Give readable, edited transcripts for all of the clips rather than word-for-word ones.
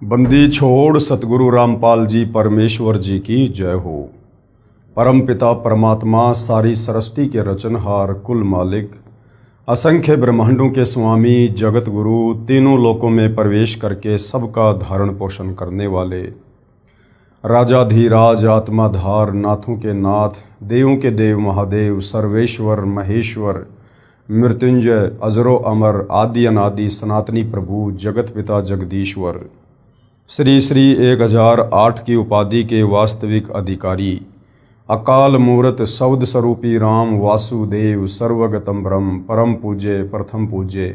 बंदी छोड़ सतगुरु रामपाल जी परमेश्वर जी की जय हो। परम पिता परमात्मा सारी सृष्टि के रचनहार कुल मालिक असंख्य ब्रह्मांडों के स्वामी जगत गुरु तीनों लोकों में प्रवेश करके सबका धारण पोषण करने वाले राजाधीराज आत्माधार नाथों के नाथ देवों के देव महादेव सर्वेश्वर महेश्वर मृत्युंजय अजरो अमर आदि अनादि सनातनी प्रभु जगत पिता जगदीश्वर श्री श्री 1008 की उपाधि के वास्तविक अधिकारी अकाल मूर्त शब्द स्वरूपी राम वासुदेव सर्वगतम ब्रह्म परम पूज्य प्रथम पूज्य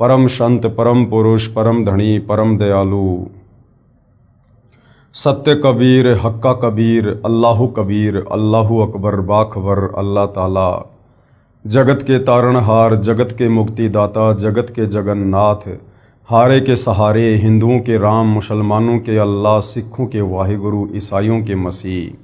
परम संत परम पुरुष परम धनी परम दयालु सत्य कबीर हक्का कबीर अल्लाहु अकबर बाखबर अल्लाह ताला जगत के तारणहार जगत के मुक्तिदाता जगत के जगन्नाथ हारे के सहारे हिंदुओं के राम मुसलमानों के अल्लाह सिखों के वाहिगुरु ईसाइयों के मसीह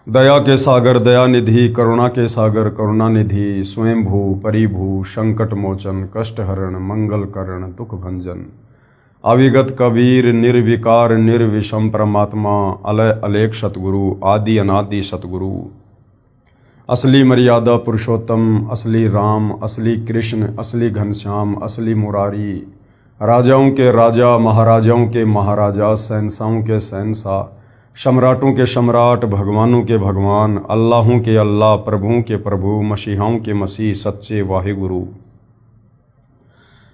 दया के सागर दयानिधि करुणा के सागर करुणानिधि स्वयंभू परिभू संकट मोचन कष्टहरण मंगल करण दुख भंजन अविगत कबीर निर्विकार निर्विषम परमात्मा अलय अलेख सतगुरु आदि अनादि सतगुरु असली मर्यादा पुरुषोत्तम असली राम असली कृष्ण असली घनश्याम असली मुरारी राजाओं के राजा महाराजाओं के महाराजा शहंशाहों के शहंशाह सम्राटों के सम्राट भगवानों के भगवान अल्लाहों के अल्लाह प्रभुओं के प्रभु मसीहाओं के मसीह सच्चे वाहिगुरु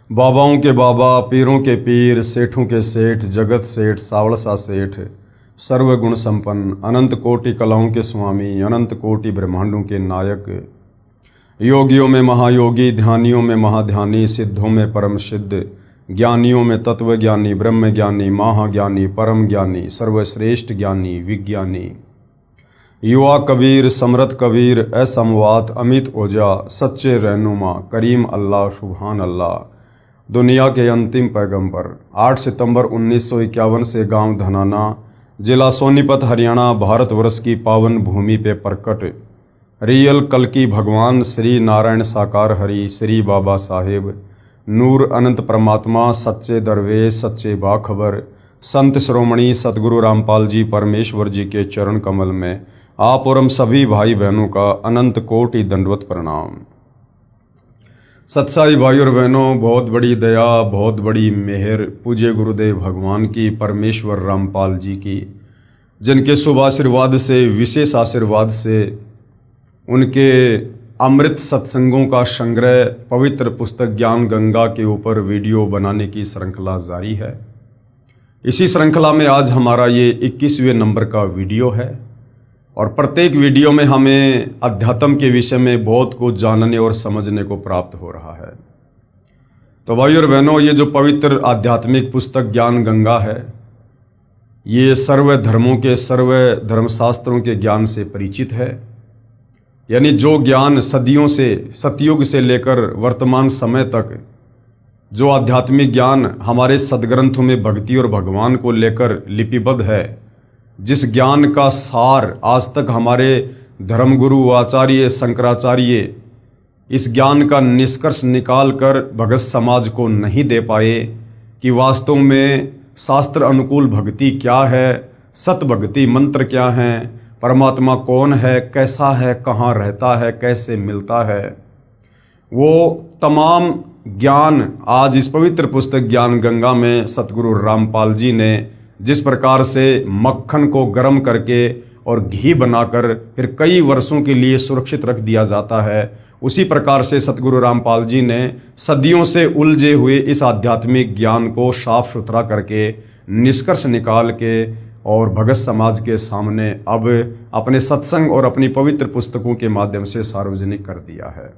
बाबाओं के बाबा पीरों के पीर सेठों के सेठ जगत सेठ सावड़सा सेठ सर्वगुण संपन्न अनंत कोटि कलाओं के स्वामी अनंत कोटि ब्रह्मांडों के नायक योगियों में महायोगी ध्यानियों में महाध्यानी सिद्धों में परम सिद्ध ज्ञानियों में तत्वज्ञानी ब्रह्म ज्ञानी महाज्ञानी परम ज्ञानी सर्वश्रेष्ठ ज्ञानी विज्ञानी युवा कबीर समरथ कबीर असमवात अमित ओजा सच्चे रहनुमा करीम अल्लाह सुभान अल्लाह दुनिया के अंतिम पैगंबर 8 सितंबर 1951 से गांव धनाना जिला सोनीपत हरियाणा भारतवर्ष की पावन भूमि पे प्रकट रियल कल्कि भगवान श्री नारायण साकार हरि श्री बाबा साहेब नूर अनंत परमात्मा सच्चे दरवेश सच्चे बाखबर संत श्रोमणी सतगुरु रामपाल जी परमेश्वर जी के चरण कमल में आप और हम सभी भाई बहनों का अनंत कोटि दंडवत प्रणाम। सत्साई भाई और बहनों, बहुत बड़ी दया बहुत बड़ी मेहर पूज्य गुरुदेव भगवान की परमेश्वर रामपाल जी की, जिनके शुभ आशीर्वाद से विशेष आशीर्वाद से उनके अमृत सत्संगों का संग्रह पवित्र पुस्तक ज्ञान गंगा के ऊपर वीडियो बनाने की श्रृंखला जारी है। इसी श्रृंखला में आज हमारा ये 21वें नंबर का वीडियो है और प्रत्येक वीडियो में हमें अध्यात्म के विषय में बहुत कुछ जानने और समझने को प्राप्त हो रहा है। तो भाई और बहनों, ये जो पवित्र आध्यात्मिक पुस्तक ज्ञान गंगा है, ये सर्व धर्मों के सर्व धर्मशास्त्रों के ज्ञान से परिचित है। यानी जो ज्ञान सदियों से सतयुग से लेकर वर्तमान समय तक जो आध्यात्मिक ज्ञान हमारे सदग्रंथों में भक्ति और भगवान को लेकर लिपिबद्ध है, जिस ज्ञान का सार आज तक हमारे धर्मगुरु आचार्य शंकराचार्य इस ज्ञान का निष्कर्ष निकाल कर भगत समाज को नहीं दे पाए कि वास्तव में शास्त्र अनुकूल भक्ति क्या है, सत भक्ति मंत्र क्या हैं, परमात्मा कौन है, कैसा है, कहाँ रहता है, कैसे मिलता है, वो तमाम ज्ञान आज इस पवित्र पुस्तक ज्ञान गंगा में सतगुरु रामपाल जी ने जिस प्रकार से मक्खन को गर्म करके और घी बनाकर फिर कई वर्षों के लिए सुरक्षित रख दिया जाता है, उसी प्रकार से सतगुरु रामपाल जी ने सदियों से उलझे हुए इस आध्यात्मिक ज्ञान को साफ सुथरा करके निष्कर्ष निकाल के और भगत समाज के सामने अब अपने सत्संग और अपनी पवित्र पुस्तकों के माध्यम से सार्वजनिक कर दिया है।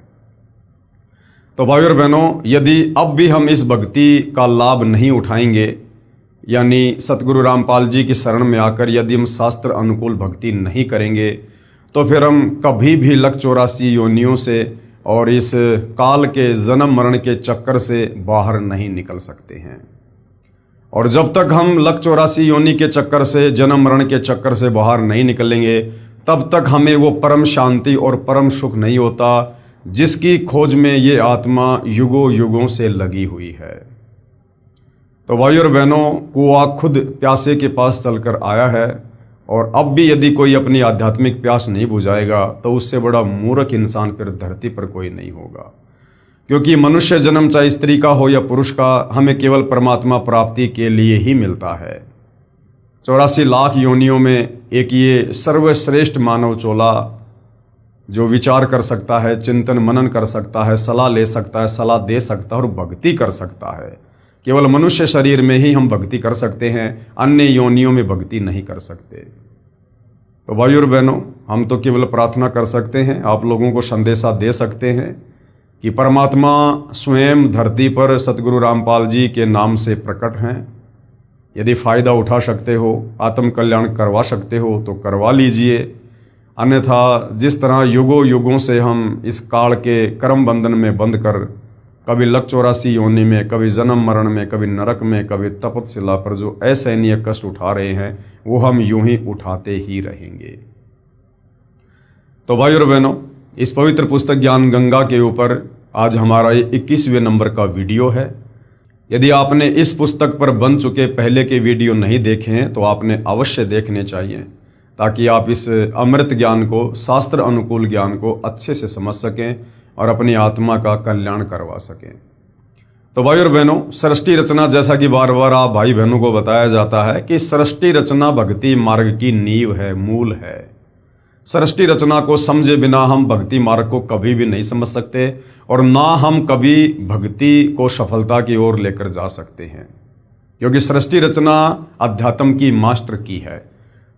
तो भाई और बहनों, यदि अब भी हम इस भक्ति का लाभ नहीं उठाएंगे, यानी सतगुरु रामपाल जी की शरण में आकर यदि हम शास्त्र अनुकूल भक्ति नहीं करेंगे, तो फिर हम कभी भी लक 84 योनियों से और इस काल के जन्म मरण के चक्कर से बाहर नहीं निकल सकते हैं। और जब तक हम लक 84 योनि के चक्कर से जन्म मरण के चक्कर से बाहर नहीं निकलेंगे, तब तक हमें वो परम शांति और परम सुख नहीं होता जिसकी खोज में ये आत्मा युगों युगों से लगी हुई है। तो भाइयों और बहनों, कुआं खुद प्यासे के पास चलकर आया है, और अब भी यदि कोई अपनी आध्यात्मिक प्यास नहीं बुझाएगा तो उससे बड़ा मूर्ख इंसान फिर धरती पर कोई नहीं होगा। क्योंकि मनुष्य जन्म चाहे स्त्री का हो या पुरुष का, हमें केवल परमात्मा प्राप्ति के लिए ही मिलता है। 84 लाख योनियों में एक ये सर्वश्रेष्ठ मानव चोला जो विचार कर सकता है, चिंतन मनन कर सकता है, सलाह ले सकता है, सलाह दे सकता है और भक्ति कर सकता है। केवल मनुष्य शरीर में ही हम भक्ति कर सकते हैं, अन्य योनियों में भक्ति नहीं कर सकते। तो भाइयों और बहनों, हम तो केवल प्रार्थना कर सकते हैं, आप लोगों को संदेशा दे सकते हैं कि परमात्मा स्वयं धरती पर सतगुरु रामपाल जी के नाम से प्रकट हैं। यदि फ़ायदा उठा सकते हो, आत्म कल्याण करवा सकते हो तो करवा लीजिए, अन्यथा जिस तरह युगों युगों से हम इस काल के कर्म बंधन में बंध कर कभी लक 84 योनि में, कभी जन्म मरण में, कभी नरक में, कभी तपतशिला पर जो असहनीय कष्ट उठा रहे हैं, वो हम यूं ही उठाते ही रहेंगे। तो भाइयों और बहनों, इस पवित्र पुस्तक ज्ञान गंगा के ऊपर आज हमारा ये 21वें नंबर का वीडियो है। यदि आपने इस पुस्तक पर बन चुके पहले के वीडियो नहीं देखे हैं तो आपने अवश्य देखने चाहिए, ताकि आप इस अमृत ज्ञान को, शास्त्र अनुकूल ज्ञान को अच्छे से समझ सकें और अपनी आत्मा का कल्याण करवा सकें। तो भाई और बहनों, सृष्टि रचना, जैसा कि बार बार आप भाई बहनों को बताया जाता है कि सृष्टि रचना भक्ति मार्ग की नींव है, मूल है। सृष्टि रचना को समझे बिना हम भक्ति मार्ग को कभी भी नहीं समझ सकते और ना हम कभी भक्ति को सफलता की ओर लेकर जा सकते हैं, क्योंकि सृष्टि रचना अध्यात्म की मास्टर की है।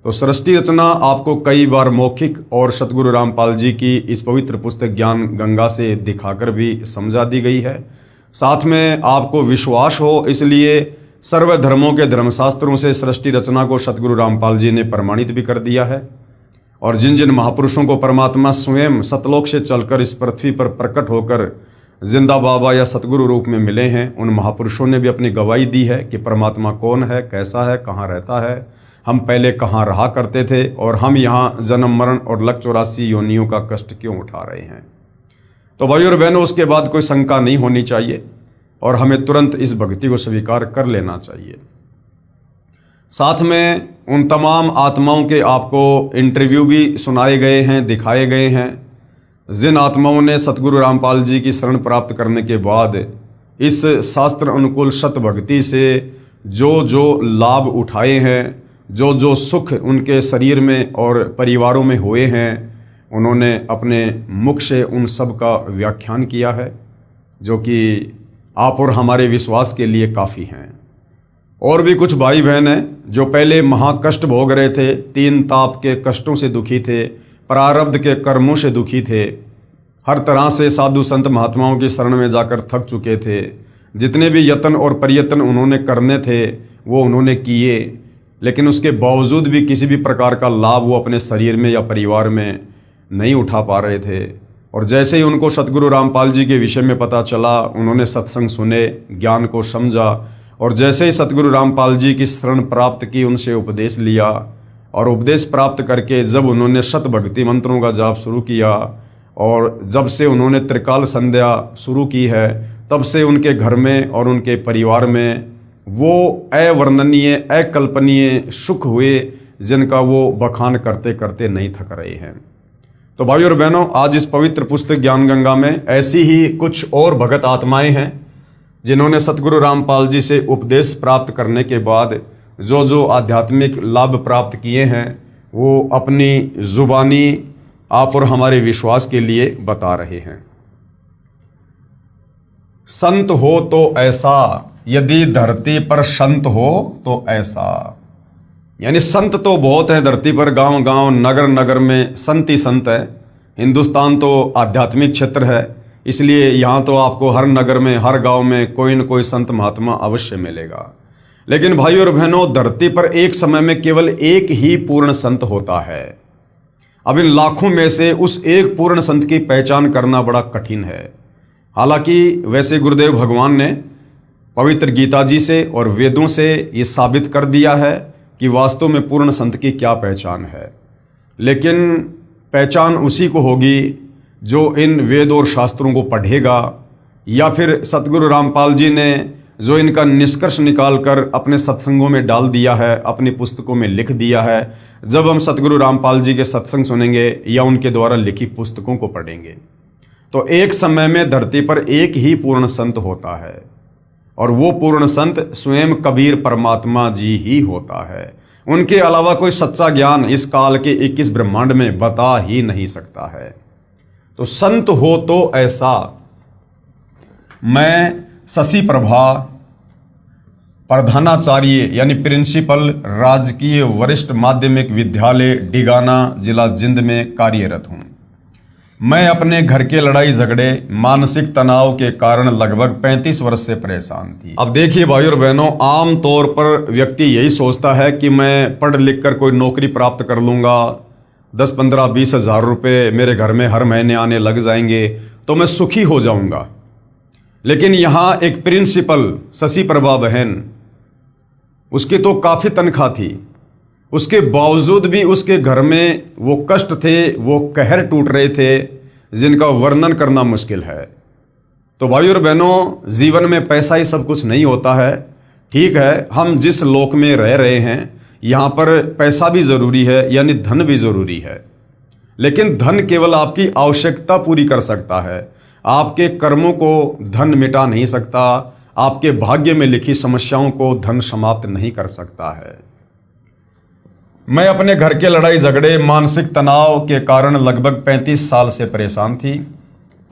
तो सृष्टि रचना आपको कई बार मौखिक और सतगुरु रामपाल जी की इस पवित्र पुस्तक ज्ञान गंगा से दिखाकर भी समझा दी गई है। साथ में आपको विश्वास हो, इसलिए सर्व धर्मों के धर्मशास्त्रों से सृष्टि रचना को सतगुरु रामपाल जी ने प्रमाणित भी कर दिया है। और जिन जिन महापुरुषों को परमात्मा स्वयं सतलोक से चलकर इस पृथ्वी पर प्रकट होकर जिंदा बाबा या सतगुरु रूप में मिले हैं, उन महापुरुषों ने भी अपनी गवाही दी है कि परमात्मा कौन है, कैसा है, कहाँ रहता है, हम पहले कहाँ रहा करते थे और हम यहाँ जन्म मरण और लक 84 योनियों का कष्ट क्यों उठा रहे हैं। तो भाइयों और बहनों, उसके बाद कोई शंका नहीं होनी चाहिए और हमें तुरंत इस भक्ति को स्वीकार कर लेना चाहिए। साथ में उन तमाम आत्माओं के आपको इंटरव्यू भी सुनाए गए हैं, दिखाए गए हैं, जिन आत्माओं ने सतगुरु रामपाल जी की शरण प्राप्त करने के बाद इस शास्त्र अनुकूल सत भक्ति से जो जो लाभ उठाए हैं, जो जो सुख उनके शरीर में और परिवारों में हुए हैं, उन्होंने अपने मुख से उन सब का व्याख्यान किया है, जो कि आप और हमारे विश्वास के लिए काफ़ी हैं। और भी कुछ भाई बहन हैं जो पहले महाकष्ट भोग रहे थे, 3 ताप के कष्टों से दुखी थे, प्रारब्ध के कर्मों से दुखी थे, हर तरह से साधु संत महात्माओं की शरण में जाकर थक चुके थे। जितने भी यत्न और प्रयत्न उन्होंने करने थे वो उन्होंने किए, लेकिन उसके बावजूद भी किसी भी प्रकार का लाभ वो अपने शरीर में या परिवार में नहीं उठा पा रहे थे। और जैसे ही उनको सतगुरु रामपाल जी के विषय में पता चला, उन्होंने सत्संग सुने, ज्ञान को समझा और जैसे ही सतगुरु रामपाल जी की शरण प्राप्त की, उनसे उपदेश लिया और उपदेश प्राप्त करके जब उन्होंने शत भक्ति मंत्रों का जाप शुरू किया और जब से उन्होंने त्रिकाल संध्या शुरू की है, तब से उनके घर में और उनके परिवार में वो अवर्णनीय, अकल्पनीय सुख हुए, जिनका वो बखान करते करते नहीं थक रहे हैं। तो भाइयों और बहनों, आज इस पवित्र पुस्तक ज्ञान गंगा में ऐसी ही कुछ और भगत आत्माएं हैं जिन्होंने सतगुरु रामपाल जी से उपदेश प्राप्त करने के बाद जो जो आध्यात्मिक लाभ प्राप्त किए हैं, वो अपनी जुबानी आप और हमारे विश्वास के लिए बता रहे हैं। संत हो तो ऐसा, यदि धरती पर संत हो तो ऐसा। यानी संत तो बहुत है धरती पर, गांव गांव, नगर नगर में संत ही संत है। हिंदुस्तान तो आध्यात्मिक क्षेत्र है, इसलिए यहाँ तो आपको हर नगर में, हर गांव में कोई न कोई संत महात्मा अवश्य मिलेगा। लेकिन भाइयों और बहनों, धरती पर एक समय में केवल एक ही पूर्ण संत होता है। अब इन लाखों में से उस एक पूर्ण संत की पहचान करना बड़ा कठिन है। हालांकि वैसे गुरुदेव भगवान ने पवित्र गीता जी से और वेदों से ये साबित कर दिया है कि वास्तव में पूर्ण संत की क्या पहचान है। लेकिन पहचान उसी को होगी जो इन वेद और शास्त्रों को पढ़ेगा, या फिर सतगुरु रामपाल जी ने जो इनका निष्कर्ष निकालकर अपने सत्संगों में डाल दिया है, अपनी पुस्तकों में लिख दिया है। जब हम सतगुरु रामपाल जी के सत्संग सुनेंगे या उनके द्वारा लिखी पुस्तकों को पढ़ेंगे तो एक समय में धरती पर एक ही पूर्ण संत होता है और वो पूर्ण संत स्वयं कबीर परमात्मा जी ही होता है। उनके अलावा कोई सच्चा ज्ञान इस काल के 21 ब्रह्मांड में बता ही नहीं सकता है। तो संत हो तो ऐसा। मैं शशि प्रभा, प्रधानाचार्य यानी प्रिंसिपल, राजकीय वरिष्ठ माध्यमिक विद्यालय डिगाना, जिला जिंद में कार्यरत हूं। मैं अपने घर के लड़ाई झगड़े, मानसिक तनाव के कारण लगभग 35 वर्ष से परेशान थी। अब देखिए भाई और बहनों, आम तौर पर व्यक्ति यही सोचता है कि मैं पढ़ लिख कर कोई नौकरी प्राप्त कर लूंगा, 10, 15, 20 हज़ार रुपये मेरे घर में हर महीने आने लग जाएंगे तो मैं सुखी हो जाऊंगा। लेकिन यहाँ एक प्रिंसिपल शशि प्रभा बहन, उसकी तो काफ़ी तनख्वाह थी, उसके बावजूद भी उसके घर में वो कष्ट थे, वो कहर टूट रहे थे जिनका वर्णन करना मुश्किल है। तो भाई और बहनों, जीवन में पैसा ही सब कुछ नहीं होता है। ठीक है, हम जिस लोक में रह रहे हैं यहाँ पर पैसा भी ज़रूरी है, यानी धन भी ज़रूरी है। लेकिन धन केवल आपकी आवश्यकता पूरी कर सकता है, आपके कर्मों को धन मिटा नहीं सकता, आपके भाग्य में लिखी समस्याओं को धन समाप्त नहीं कर सकता है। मैं अपने घर के लड़ाई झगड़े, मानसिक तनाव के कारण लगभग 35 साल से परेशान थी।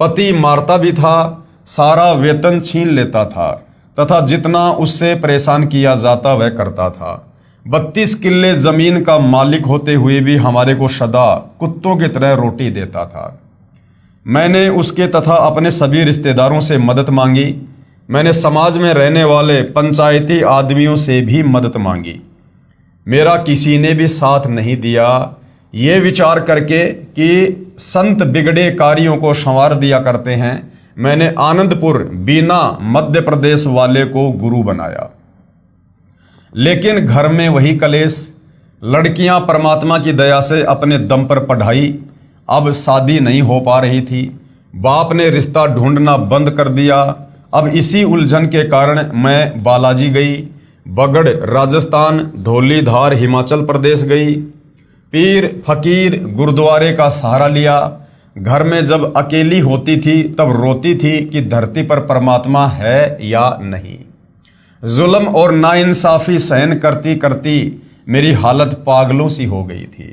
पति मारता भी था, सारा वेतन छीन लेता था तथा जितना उससे परेशान किया जाता वह करता था। 32 किल्ले जमीन का मालिक होते हुए भी हमारे को सदा कुत्तों की तरह रोटी देता था। मैंने उसके तथा अपने सभी रिश्तेदारों से मदद मांगी। मैंने समाज में रहने वाले पंचायती आदमियों से भी मदद मांगी। मेरा किसी ने भी साथ नहीं दिया। ये विचार करके कि संत बिगड़े कार्यों को संवार दिया करते हैं, मैंने आनंदपुर बीना मध्य प्रदेश वाले को गुरु बनाया। लेकिन घर में वही कलेश। लड़कियां परमात्मा की दया से अपने दम पर पढ़ाई, अब शादी नहीं हो पा रही थी। बाप ने रिश्ता ढूंढना बंद कर दिया। अब इसी उलझन के कारण मैं बालाजी गई, बगड़ राजस्थान, धौलीधार हिमाचल प्रदेश गई। पीर फकीर गुरुद्वारे का सहारा लिया। घर में जब अकेली होती थी तब रोती थी कि धरती पर परमात्मा है या नहीं। जुल्म और नाइंसाफी सहन करती करती मेरी हालत पागलों सी हो गई थी।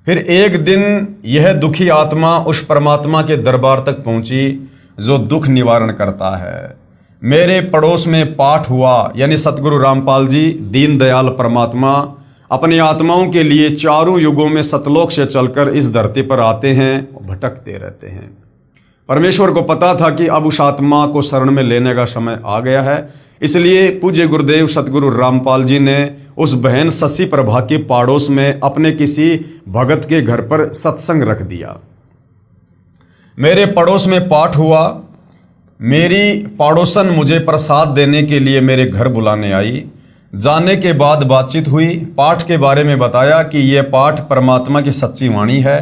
फिर एक दिन यह दुखी आत्मा उस परमात्मा के दरबार तक पहुंची जो दुख निवारण करता है। मेरे पड़ोस में पाठ हुआ, यानी सतगुरु रामपाल जी दीनदयाल परमात्मा अपनी आत्माओं के लिए चारों युगों में सतलोक से चलकर इस धरती पर आते हैं और भटकते रहते हैं। परमेश्वर को पता था कि अब उस आत्मा को शरण में लेने का समय आ गया है, इसलिए पूज्य गुरुदेव सतगुरु रामपाल जी ने उस बहन शशि प्रभा के पड़ोस में अपने किसी भगत के घर पर सत्संग रख दिया। मेरे पड़ोस में पाठ हुआ। मेरी पड़ोसन मुझे प्रसाद देने के लिए मेरे घर बुलाने आई। जाने के बाद बातचीत हुई। पाठ के बारे में बताया कि यह पाठ परमात्मा की सच्ची वाणी है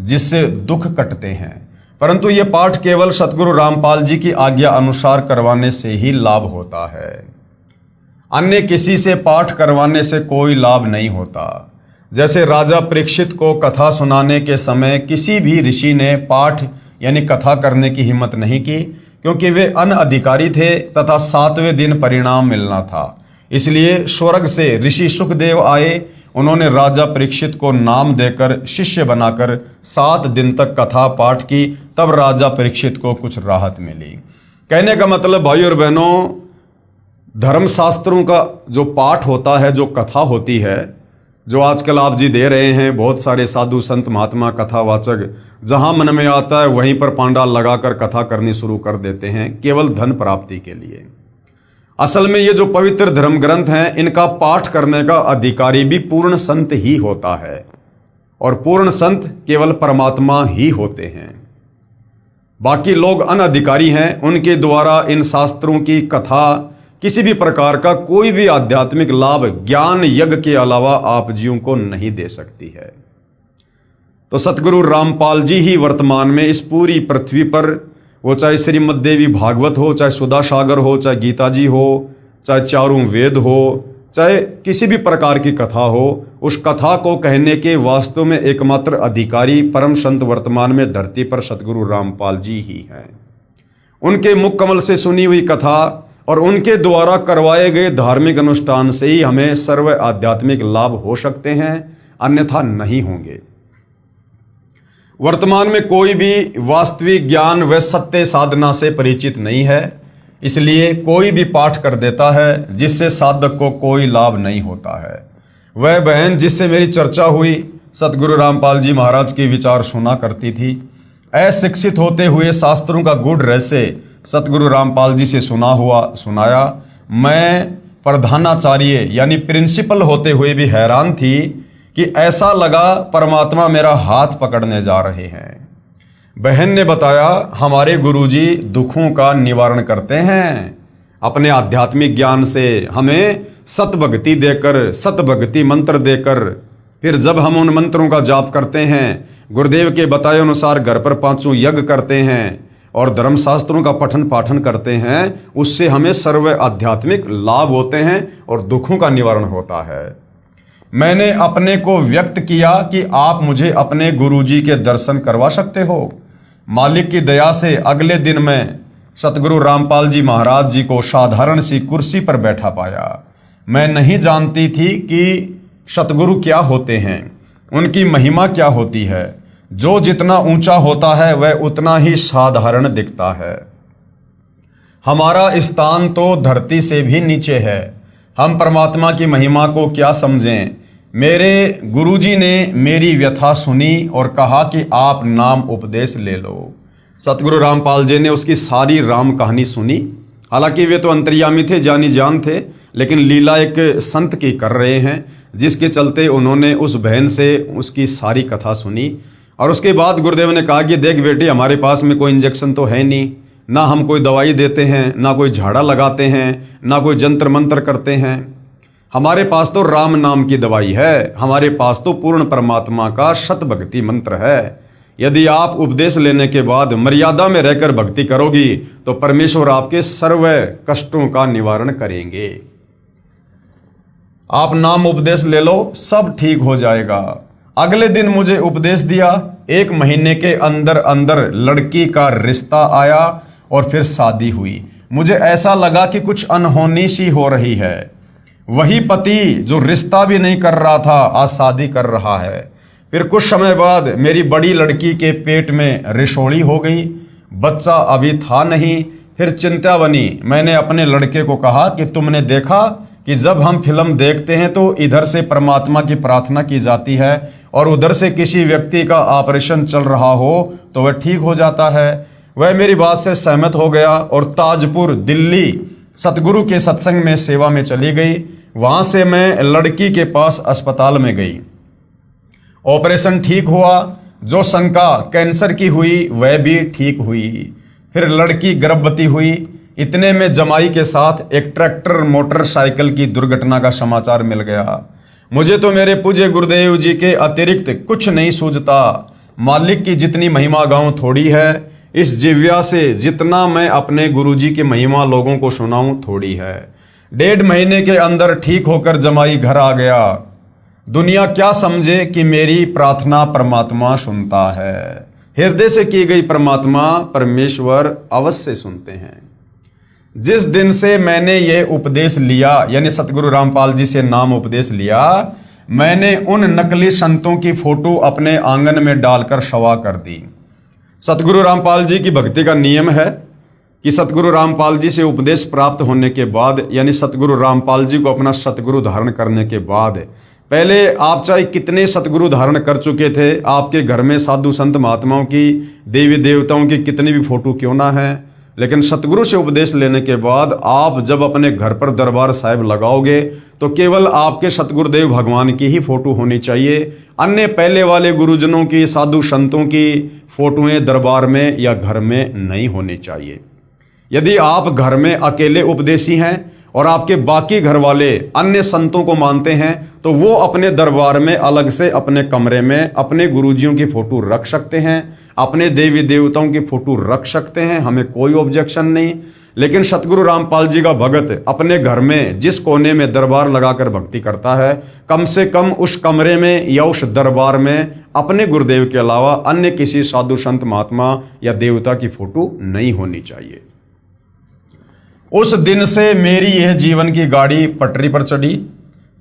जिससे दुख कटते हैं, परंतु यह पाठ केवल सतगुरु रामपाल जी की आज्ञा अनुसार करवाने से ही लाभ होता है। अन्य किसी से पाठ करवाने से कोई लाभ नहीं होता। जैसे राजा परीक्षित को कथा सुनाने के समय किसी भी ऋषि ने पाठ यानी कथा करने की हिम्मत नहीं की, क्योंकि वे अनअधिकारी थे तथा 7वें दिन परिणाम मिलना था। इसलिए स्वर्ग से ऋषि सुखदेव आए। उन्होंने राजा परीक्षित को नाम देकर शिष्य बनाकर 7 दिन तक कथा पाठ की, तब राजा परीक्षित को कुछ राहत मिली। कहने का मतलब भाई और बहनों, धर्मशास्त्रों का जो पाठ होता है, जो कथा होती है, जो आजकल आप जी दे रहे हैं, बहुत सारे साधु संत महात्मा कथावाचक जहां मन में आता है वहीं पर पांडाल लगाकर कथा करनी शुरू कर देते हैं केवल धन प्राप्ति के लिए। असल में ये जो पवित्र धर्म ग्रंथ हैं, इनका पाठ करने का अधिकारी भी पूर्ण संत ही होता है और पूर्ण संत केवल परमात्मा ही होते हैं। बाकी लोग अनधिकारी हैं, उनके द्वारा इन शास्त्रों की कथा किसी भी प्रकार का कोई भी आध्यात्मिक लाभ ज्ञान यज्ञ के अलावा आप जीवों को नहीं दे सकती है। तो सतगुरु रामपाल जी ही वर्तमान में इस पूरी पृथ्वी पर वो चाहे श्रीमद् देवी भागवत हो, चाहे सुधा सागर हो, चाहे गीता जी हो, चाहे चारों वेद हो, चाहे किसी भी प्रकार की कथा हो, उस कथा को कहने के वास्तव में एकमात्र अधिकारी परम संत वर्तमान में धरती पर सतगुरु रामपाल जी ही हैं। उनके मुख कमल से सुनी हुई कथा और उनके द्वारा करवाए गए धार्मिक अनुष्ठान से ही हमें सर्व आध्यात्मिक लाभ हो सकते हैं, अन्यथा नहीं होंगे। वर्तमान में कोई भी वास्तविक ज्ञान व सत्य साधना से परिचित नहीं है, इसलिए कोई भी पाठ कर देता है जिससे साधक को कोई लाभ नहीं होता है। वह बहन जिससे मेरी चर्चा हुई सतगुरु रामपाल जी महाराज के विचार सुना करती थी। अशिक्षित होते हुए शास्त्रों का गूढ़ रहस्य सतगुरु रामपाल जी से सुनाया। मैं प्रधानाचार्य यानी प्रिंसिपल होते हुए भी हैरान थी कि ऐसा लगा परमात्मा मेरा हाथ पकड़ने जा रहे हैं। बहन ने बताया, हमारे गुरुजी दुखों का निवारण करते हैं। अपने आध्यात्मिक ज्ञान से हमें सतभक्ति देकर, सतभक्ति मंत्र देकर, फिर जब हम उन मंत्रों का जाप करते हैं, गुरुदेव के बताए अनुसार घर पर 5 यज्ञ करते हैं और धर्मशास्त्रों का पठन पाठन करते हैं, उससे हमें सर्व आध्यात्मिक लाभ होते हैं और दुखों का निवारण होता है। मैंने अपने को व्यक्त किया कि आप मुझे अपने गुरुजी के दर्शन करवा सकते हो। मालिक की दया से अगले दिन मैं सतगुरु रामपाल जी महाराज जी को साधारण सी कुर्सी पर बैठा पाया। मैं नहीं जानती थी कि सतगुरु क्या होते हैं, उनकी महिमा क्या होती है। जो जितना ऊंचा होता है वह उतना ही साधारण दिखता है। हमारा स्थान तो धरती से भी नीचे है। हम परमात्मा की महिमा को क्या समझें। मेरे गुरुजी ने मेरी व्यथा सुनी और कहा कि आप नाम उपदेश ले लो। सतगुरु रामपाल जी ने उसकी सारी राम कहानी सुनी। हालांकि वे तो अंतर्यामी थे, जानी जान थे, लेकिन लीला एक संत की कर रहे हैं, जिसके चलते उन्होंने उस बहन से उसकी सारी कथा सुनी। और उसके बाद गुरुदेव ने कहा कि देख बेटी, हमारे पास में कोई इंजेक्शन तो है नहीं, ना हम कोई दवाई देते हैं, ना कोई झाड़ा लगाते हैं, ना कोई जंत्र मंत्र करते हैं। हमारे पास तो राम नाम की दवाई है, हमारे पास तो पूर्ण परमात्मा का शत भक्ति मंत्र है। यदि आप उपदेश लेने के बाद मर्यादा में रहकर भक्ति करोगी तो परमेश्वर आपके सर्व कष्टों का निवारण करेंगे। आप नाम उपदेश ले लो, सब ठीक हो जाएगा। अगले दिन मुझे उपदेश दिया। 1 महीने के अंदर अंदर लड़की का रिश्ता आया और फिर शादी हुई। मुझे ऐसा लगा कि कुछ अनहोनी सी हो रही है। वही पति जो रिश्ता भी नहीं कर रहा था आज शादी कर रहा है। फिर कुछ समय बाद मेरी बड़ी लड़की के पेट में रिसोड़ी हो गई, बच्चा अभी था नहीं। फिर चिंता बनी। मैंने अपने लड़के को कहा कि तुमने देखा कि जब हम फिल्म देखते हैं तो इधर से परमात्मा की प्रार्थना की जाती है और उधर से किसी व्यक्ति का ऑपरेशन चल रहा हो तो वह ठीक हो जाता है। वह मेरी बात से सहमत हो गया और ताजपुर दिल्ली सतगुरु के सत्संग में सेवा में चली गई। वहां से मैं लड़की के पास अस्पताल में गई। ऑपरेशन ठीक हुआ। जो शंका कैंसर की हुई वह भी ठीक हुई। फिर लड़की गर्भवती हुई। इतने में जमाई के साथ एक ट्रैक्टर मोटरसाइकिल की दुर्घटना का समाचार मिल गया। मुझे तो मेरे पूज्य गुरुदेव जी के अतिरिक्त कुछ नहीं सूझता। मालिक की जितनी महिमा गाऊं थोड़ी है। इस जिव्या से जितना मैं अपने गुरुजी की महिमा लोगों को सुनाऊं थोड़ी है। 1.5 महीने के अंदर ठीक होकर जमाई घर आ गया। दुनिया क्या समझे कि मेरी प्रार्थना परमात्मा सुनता है। हृदय से की गई परमात्मा परमेश्वर अवश्य सुनते हैं। जिस दिन से मैंने ये उपदेश लिया, यानी सतगुरु रामपाल जी से नाम उपदेश लिया, मैंने उन नकली संतों की फोटो अपने आंगन में डालकर शवा कर दी। सतगुरु रामपाल जी की भक्ति का नियम है कि सतगुरु रामपाल जी से उपदेश प्राप्त होने के बाद, यानी सतगुरु रामपाल जी को अपना सतगुरु धारण करने के बाद, पहले आप चाहे कितने सतगुरु धारण कर चुके थे, आपके घर में साधु संत महात्माओं की, देवी देवताओं की कितनी भी फोटो क्यों ना है, लेकिन सतगुरु से उपदेश लेने के बाद आप जब अपने घर पर दरबार साहिब लगाओगे तो केवल आपके सतगुरुदेव भगवान की ही फोटो होनी चाहिए। अन्य पहले वाले गुरुजनों की, साधु संतों की फोटोएं दरबार में या घर में नहीं होनी चाहिए। यदि आप घर में अकेले उपदेशी हैं और आपके बाकी घर वाले अन्य संतों को मानते हैं, तो वो अपने दरबार में अलग से अपने कमरे में अपने गुरुजियों की फोटो रख सकते हैं, अपने देवी देवताओं की फोटो रख सकते हैं, हमें कोई ऑब्जेक्शन नहीं। लेकिन सतगुरु रामपाल जी का भगत अपने घर में जिस कोने में दरबार लगाकर भक्ति करता है, कम से कम उस कमरे में या उस दरबार में अपने गुरुदेव के अलावा अन्य किसी साधु संत महात्मा या देवता की फोटो नहीं होनी चाहिए। उस दिन से मेरी यह जीवन की गाड़ी पटरी पर चढ़ी।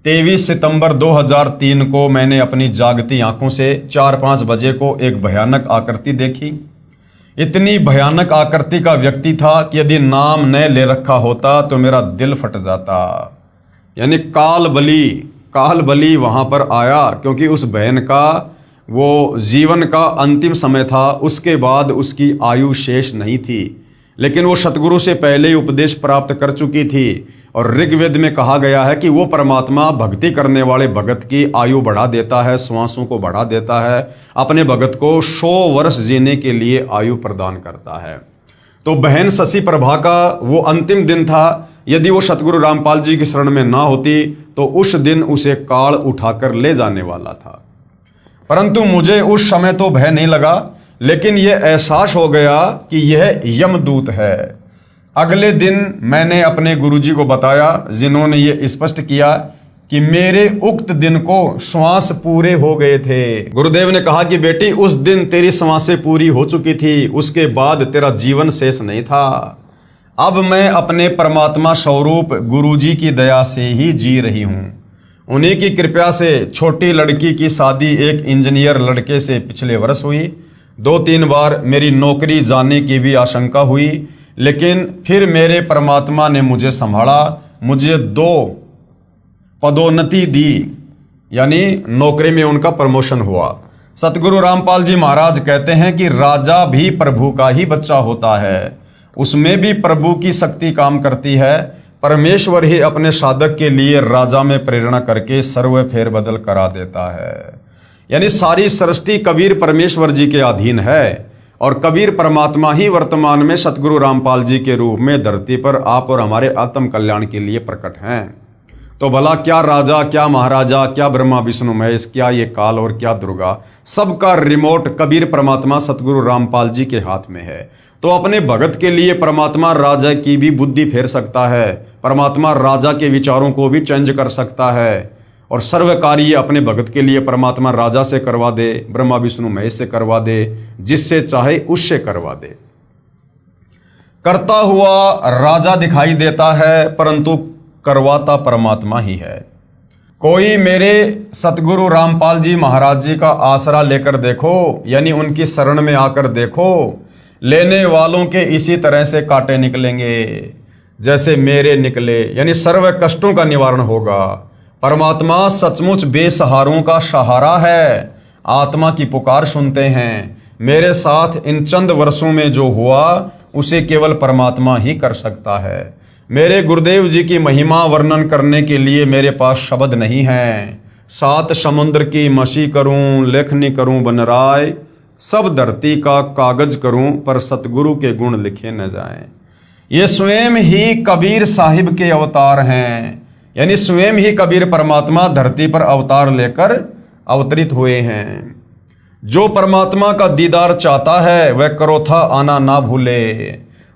23 सितंबर 2003 को मैंने अपनी जागती आंखों से 4-5 बजे को एक भयानक आकृति देखी। इतनी भयानक आकृति का व्यक्ति था कि यदि नाम न ले रखा होता तो मेरा दिल फट जाता। यानी काल बली वहां पर आया, क्योंकि उस बहन का वो जीवन का अंतिम समय था, उसके बाद उसकी आयु शेष नहीं थी। लेकिन वो सतगुरु से पहले ही उपदेश प्राप्त कर चुकी थी और ऋग्वेद में कहा गया है कि वो परमात्मा भक्ति करने वाले भगत की आयु बढ़ा देता है, श्वासों को बढ़ा देता है, अपने भगत को 100 वर्ष जीने के लिए आयु प्रदान करता है। तो बहन शशि प्रभा का वो अंतिम दिन था। यदि वो सतगुरु रामपाल जी की शरण में ना होती तो उस दिन उसे काल उठाकर ले जाने वाला था। परंतु मुझे उस समय तो भय नहीं लगा, लेकिन यह एहसास हो गया कि यह यमदूत है। अगले दिन मैंने अपने गुरुजी को बताया, जिन्होंने ये स्पष्ट किया कि मेरे उक्त दिन को श्वास पूरे हो गए थे। गुरुदेव ने कहा कि बेटी, उस दिन तेरी श्वासें पूरी हो चुकी थी, उसके बाद तेरा जीवन शेष नहीं था। अब मैं अपने परमात्मा स्वरूप गुरुजी की दया से ही जी रही हूँ। उन्हीं की कृपा से छोटी लड़की की शादी एक इंजीनियर लड़के से पिछले वर्ष हुई। 2-3 बार मेरी नौकरी जाने की भी आशंका हुई, लेकिन फिर मेरे परमात्मा ने मुझे संभाला, मुझे 2 पदोन्नति दी, यानी नौकरी में उनका प्रमोशन हुआ। सतगुरु रामपाल जी महाराज कहते हैं कि राजा भी प्रभु का ही बच्चा होता है, उसमें भी प्रभु की शक्ति काम करती है। परमेश्वर ही अपने साधक के लिए राजा में प्रेरणा करके सर्व फेरबदल करा देता है। यानी सारी सृष्टि कबीर परमेश्वर जी के अधीन है और कबीर परमात्मा ही वर्तमान में सतगुरु रामपाल जी के रूप में धरती पर आप और हमारे आत्म कल्याण के लिए प्रकट हैं। तो भला क्या राजा, क्या महाराजा, क्या ब्रह्मा विष्णु महेश, क्या ये काल और क्या दुर्गा, सबका रिमोट कबीर परमात्मा सतगुरु रामपाल जी के हाथ में है। तो अपने भगत के लिए परमात्मा राजा की भी बुद्धि फेर सकता है, परमात्मा राजा के विचारों को भी चेंज कर सकता है और सर्व कार्य अपने भगत के लिए परमात्मा राजा से करवा दे, ब्रह्मा विष्णु महेश से करवा दे, जिससे चाहे उससे करवा दे। करता हुआ राजा दिखाई देता है, परंतु करवाता परमात्मा ही है। कोई मेरे सतगुरु रामपाल जी महाराज जी का आसरा लेकर देखो, यानी उनकी शरण में आकर देखो, लेने वालों के इसी तरह से कांटे निकलेंगे जैसे मेरे निकले, यानी सर्व कष्टों का निवारण होगा। परमात्मा सचमुच बेसहारों का सहारा है, आत्मा की पुकार सुनते हैं। मेरे साथ इन चंद वर्षों में जो हुआ उसे केवल परमात्मा ही कर सकता है। मेरे गुरुदेव जी की महिमा वर्णन करने के लिए मेरे पास शब्द नहीं है। 7 समुद्र की मसी करूं, लेखनी करूं बनराय, सब धरती का कागज करूं, पर सतगुरु के गुण लिखे न जाएं। ये स्वयं ही कबीर साहिब के अवतार हैं, यानी स्वयं ही कबीर परमात्मा धरती पर अवतार लेकर अवतरित हुए हैं। जो परमात्मा का दीदार चाहता है वह करोथा आना ना भूले।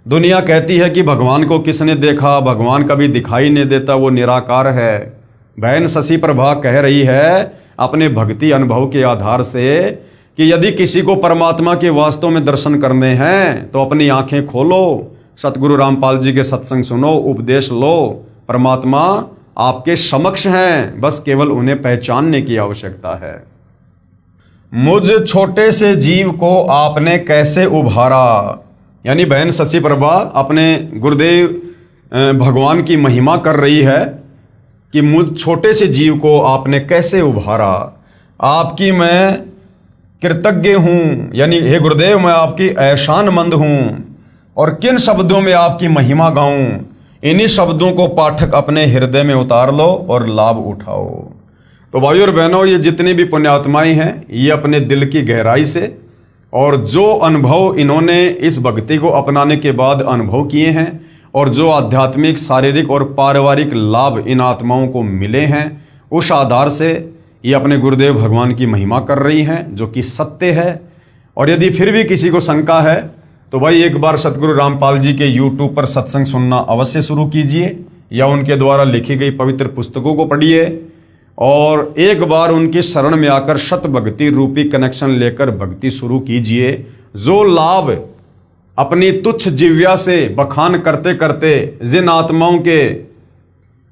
दुनिया कहती है कि भगवान को किसने देखा, भगवान कभी दिखाई नहीं देता, वो निराकार है। बहन शशि प्रभा कह रही है अपने भक्ति अनुभव के आधार से कि यदि किसी को परमात्मा के वास्तव में दर्शन करने हैं तो अपनी आंखें खोलो, सतगुरु रामपाल जी के सत्संग सुनो, उपदेश लो। परमात्मा आपके समक्ष हैं, बस केवल उन्हें पहचानने की आवश्यकता है। मुझ छोटे से जीव को आपने कैसे उभारा, यानी बहन शशि प्रभा अपने गुरुदेव भगवान की महिमा कर रही है कि मुझ छोटे से जीव को आपने कैसे उभारा। आपकी मैं कृतज्ञ हूँ, यानी हे गुरुदेव मैं आपकी एहसानमंद हूँ, और किन शब्दों में आपकी महिमा गाऊं, इन्हीं शब्दों को पाठक अपने हृदय में उतार लो और लाभ उठाओ। तो भाइयों और बहनों, ये जितनी भी पुण्यात्माएं हैं, ये अपने दिल की गहराई से और जो अनुभव इन्होंने इस भक्ति को अपनाने के बाद अनुभव किए हैं और जो आध्यात्मिक, शारीरिक और पारिवारिक लाभ इन आत्माओं को मिले हैं, उस आधार से ये अपने गुरुदेव भगवान की महिमा कर रही हैं, जो कि सत्य है। और यदि फिर भी किसी को शंका है तो भाई एक बार सतगुरु रामपाल जी के YouTube पर सत्संग सुनना अवश्य शुरू कीजिए, या उनके द्वारा लिखी गई पवित्र पुस्तकों को पढ़िए, और एक बार उनकी शरण में आकर शत भक्ति रूपी कनेक्शन लेकर भक्ति शुरू कीजिए। जो लाभ अपनी तुच्छ जिव्या से बखान करते करते जिन आत्माओं के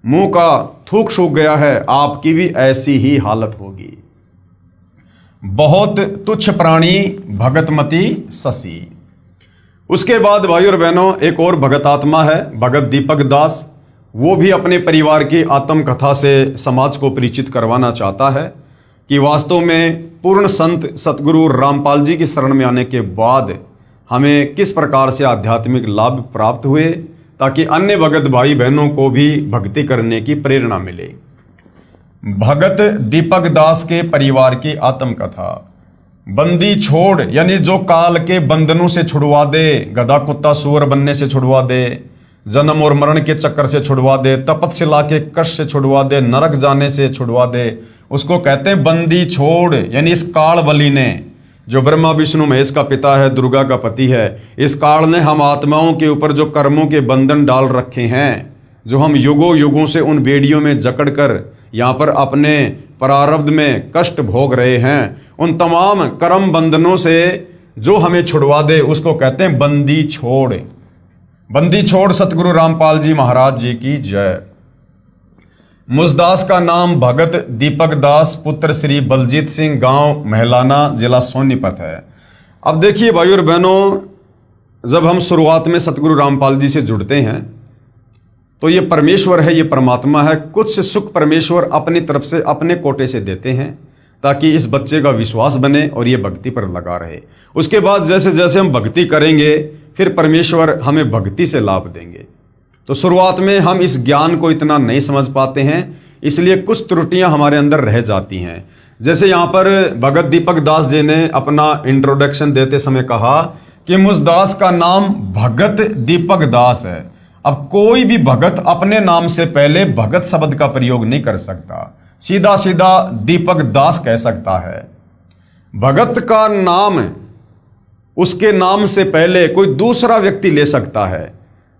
मुंह का थूक सूख गया है, आपकी भी ऐसी ही हालत होगी। बहुत तुच्छ प्राणी भगतमती शशि। उसके बाद भाई और बहनों, एक और भगत आत्मा है, भगत दीपक दास। वो भी अपने परिवार की आत्मकथा से समाज को परिचित करवाना चाहता है कि वास्तव में पूर्ण संत सतगुरु रामपाल जी की शरण में आने के बाद हमें किस प्रकार से आध्यात्मिक लाभ प्राप्त हुए, ताकि अन्य भगत भाई बहनों को भी भक्ति करने की प्रेरणा मिले। भगत दीपक दास के परिवार की आत्मकथा। बंदी छोड़, यानी जो काल के बंधनों से छुड़वा दे, गधा कुत्ता सुअर बनने से छुड़वा दे, जन्म और मरण के चक्कर से छुड़वा दे, तपस्या के कष्ट से छुड़वा दे, नरक जाने से छुड़वा दे, उसको कहते हैं बंदी छोड़। यानी इस काल बलि ने, जो ब्रह्मा विष्णु महेश का पिता है, दुर्गा का पति है, इस काल ने हम आत्माओं के ऊपर जो कर्मों के बंधन डाल रखे हैं, जो हम युगों युगों से उन बेड़ियों में जकड़ कर यहाँ पर अपने प्रारब्ध में कष्ट भोग रहे हैं, उन तमाम कर्म बंधनों से जो हमें छुड़वा दे, उसको कहते हैं बंदी छोड़। बंदी छोड़ सतगुरु रामपाल जी महाराज जी की जय। मुझदास का नाम भगत दीपक दास पुत्र श्री बलजीत सिंह, गांव महलाना, जिला सोनीपत है। अब देखिए भाई और बहनों, जब हम शुरुआत में सतगुरु रामपाल जी से जुड़ते हैं तो ये परमेश्वर है, ये परमात्मा है, कुछ सुख परमेश्वर अपनी तरफ से, अपने कोटे से देते हैं, ताकि इस बच्चे का विश्वास बने और ये भक्ति पर लगा रहे। उसके बाद जैसे जैसे हम भक्ति करेंगे, फिर परमेश्वर हमें भक्ति से लाभ देंगे। तो शुरुआत में हम इस ज्ञान को इतना नहीं समझ पाते हैं, इसलिए कुछ त्रुटियां हमारे अंदर रह जाती हैं। जैसे यहाँ पर भगत दीपक दास जी ने अपना इंट्रोडक्शन देते समय कहा कि मुझदास का नाम भगत दीपक दास है। अब कोई भी भगत अपने नाम से पहले भगत शब्द का प्रयोग नहीं कर सकता, सीधा सीधा दीपक दास कह सकता है। भगत का नाम, उसके नाम से पहले कोई दूसरा व्यक्ति ले सकता है।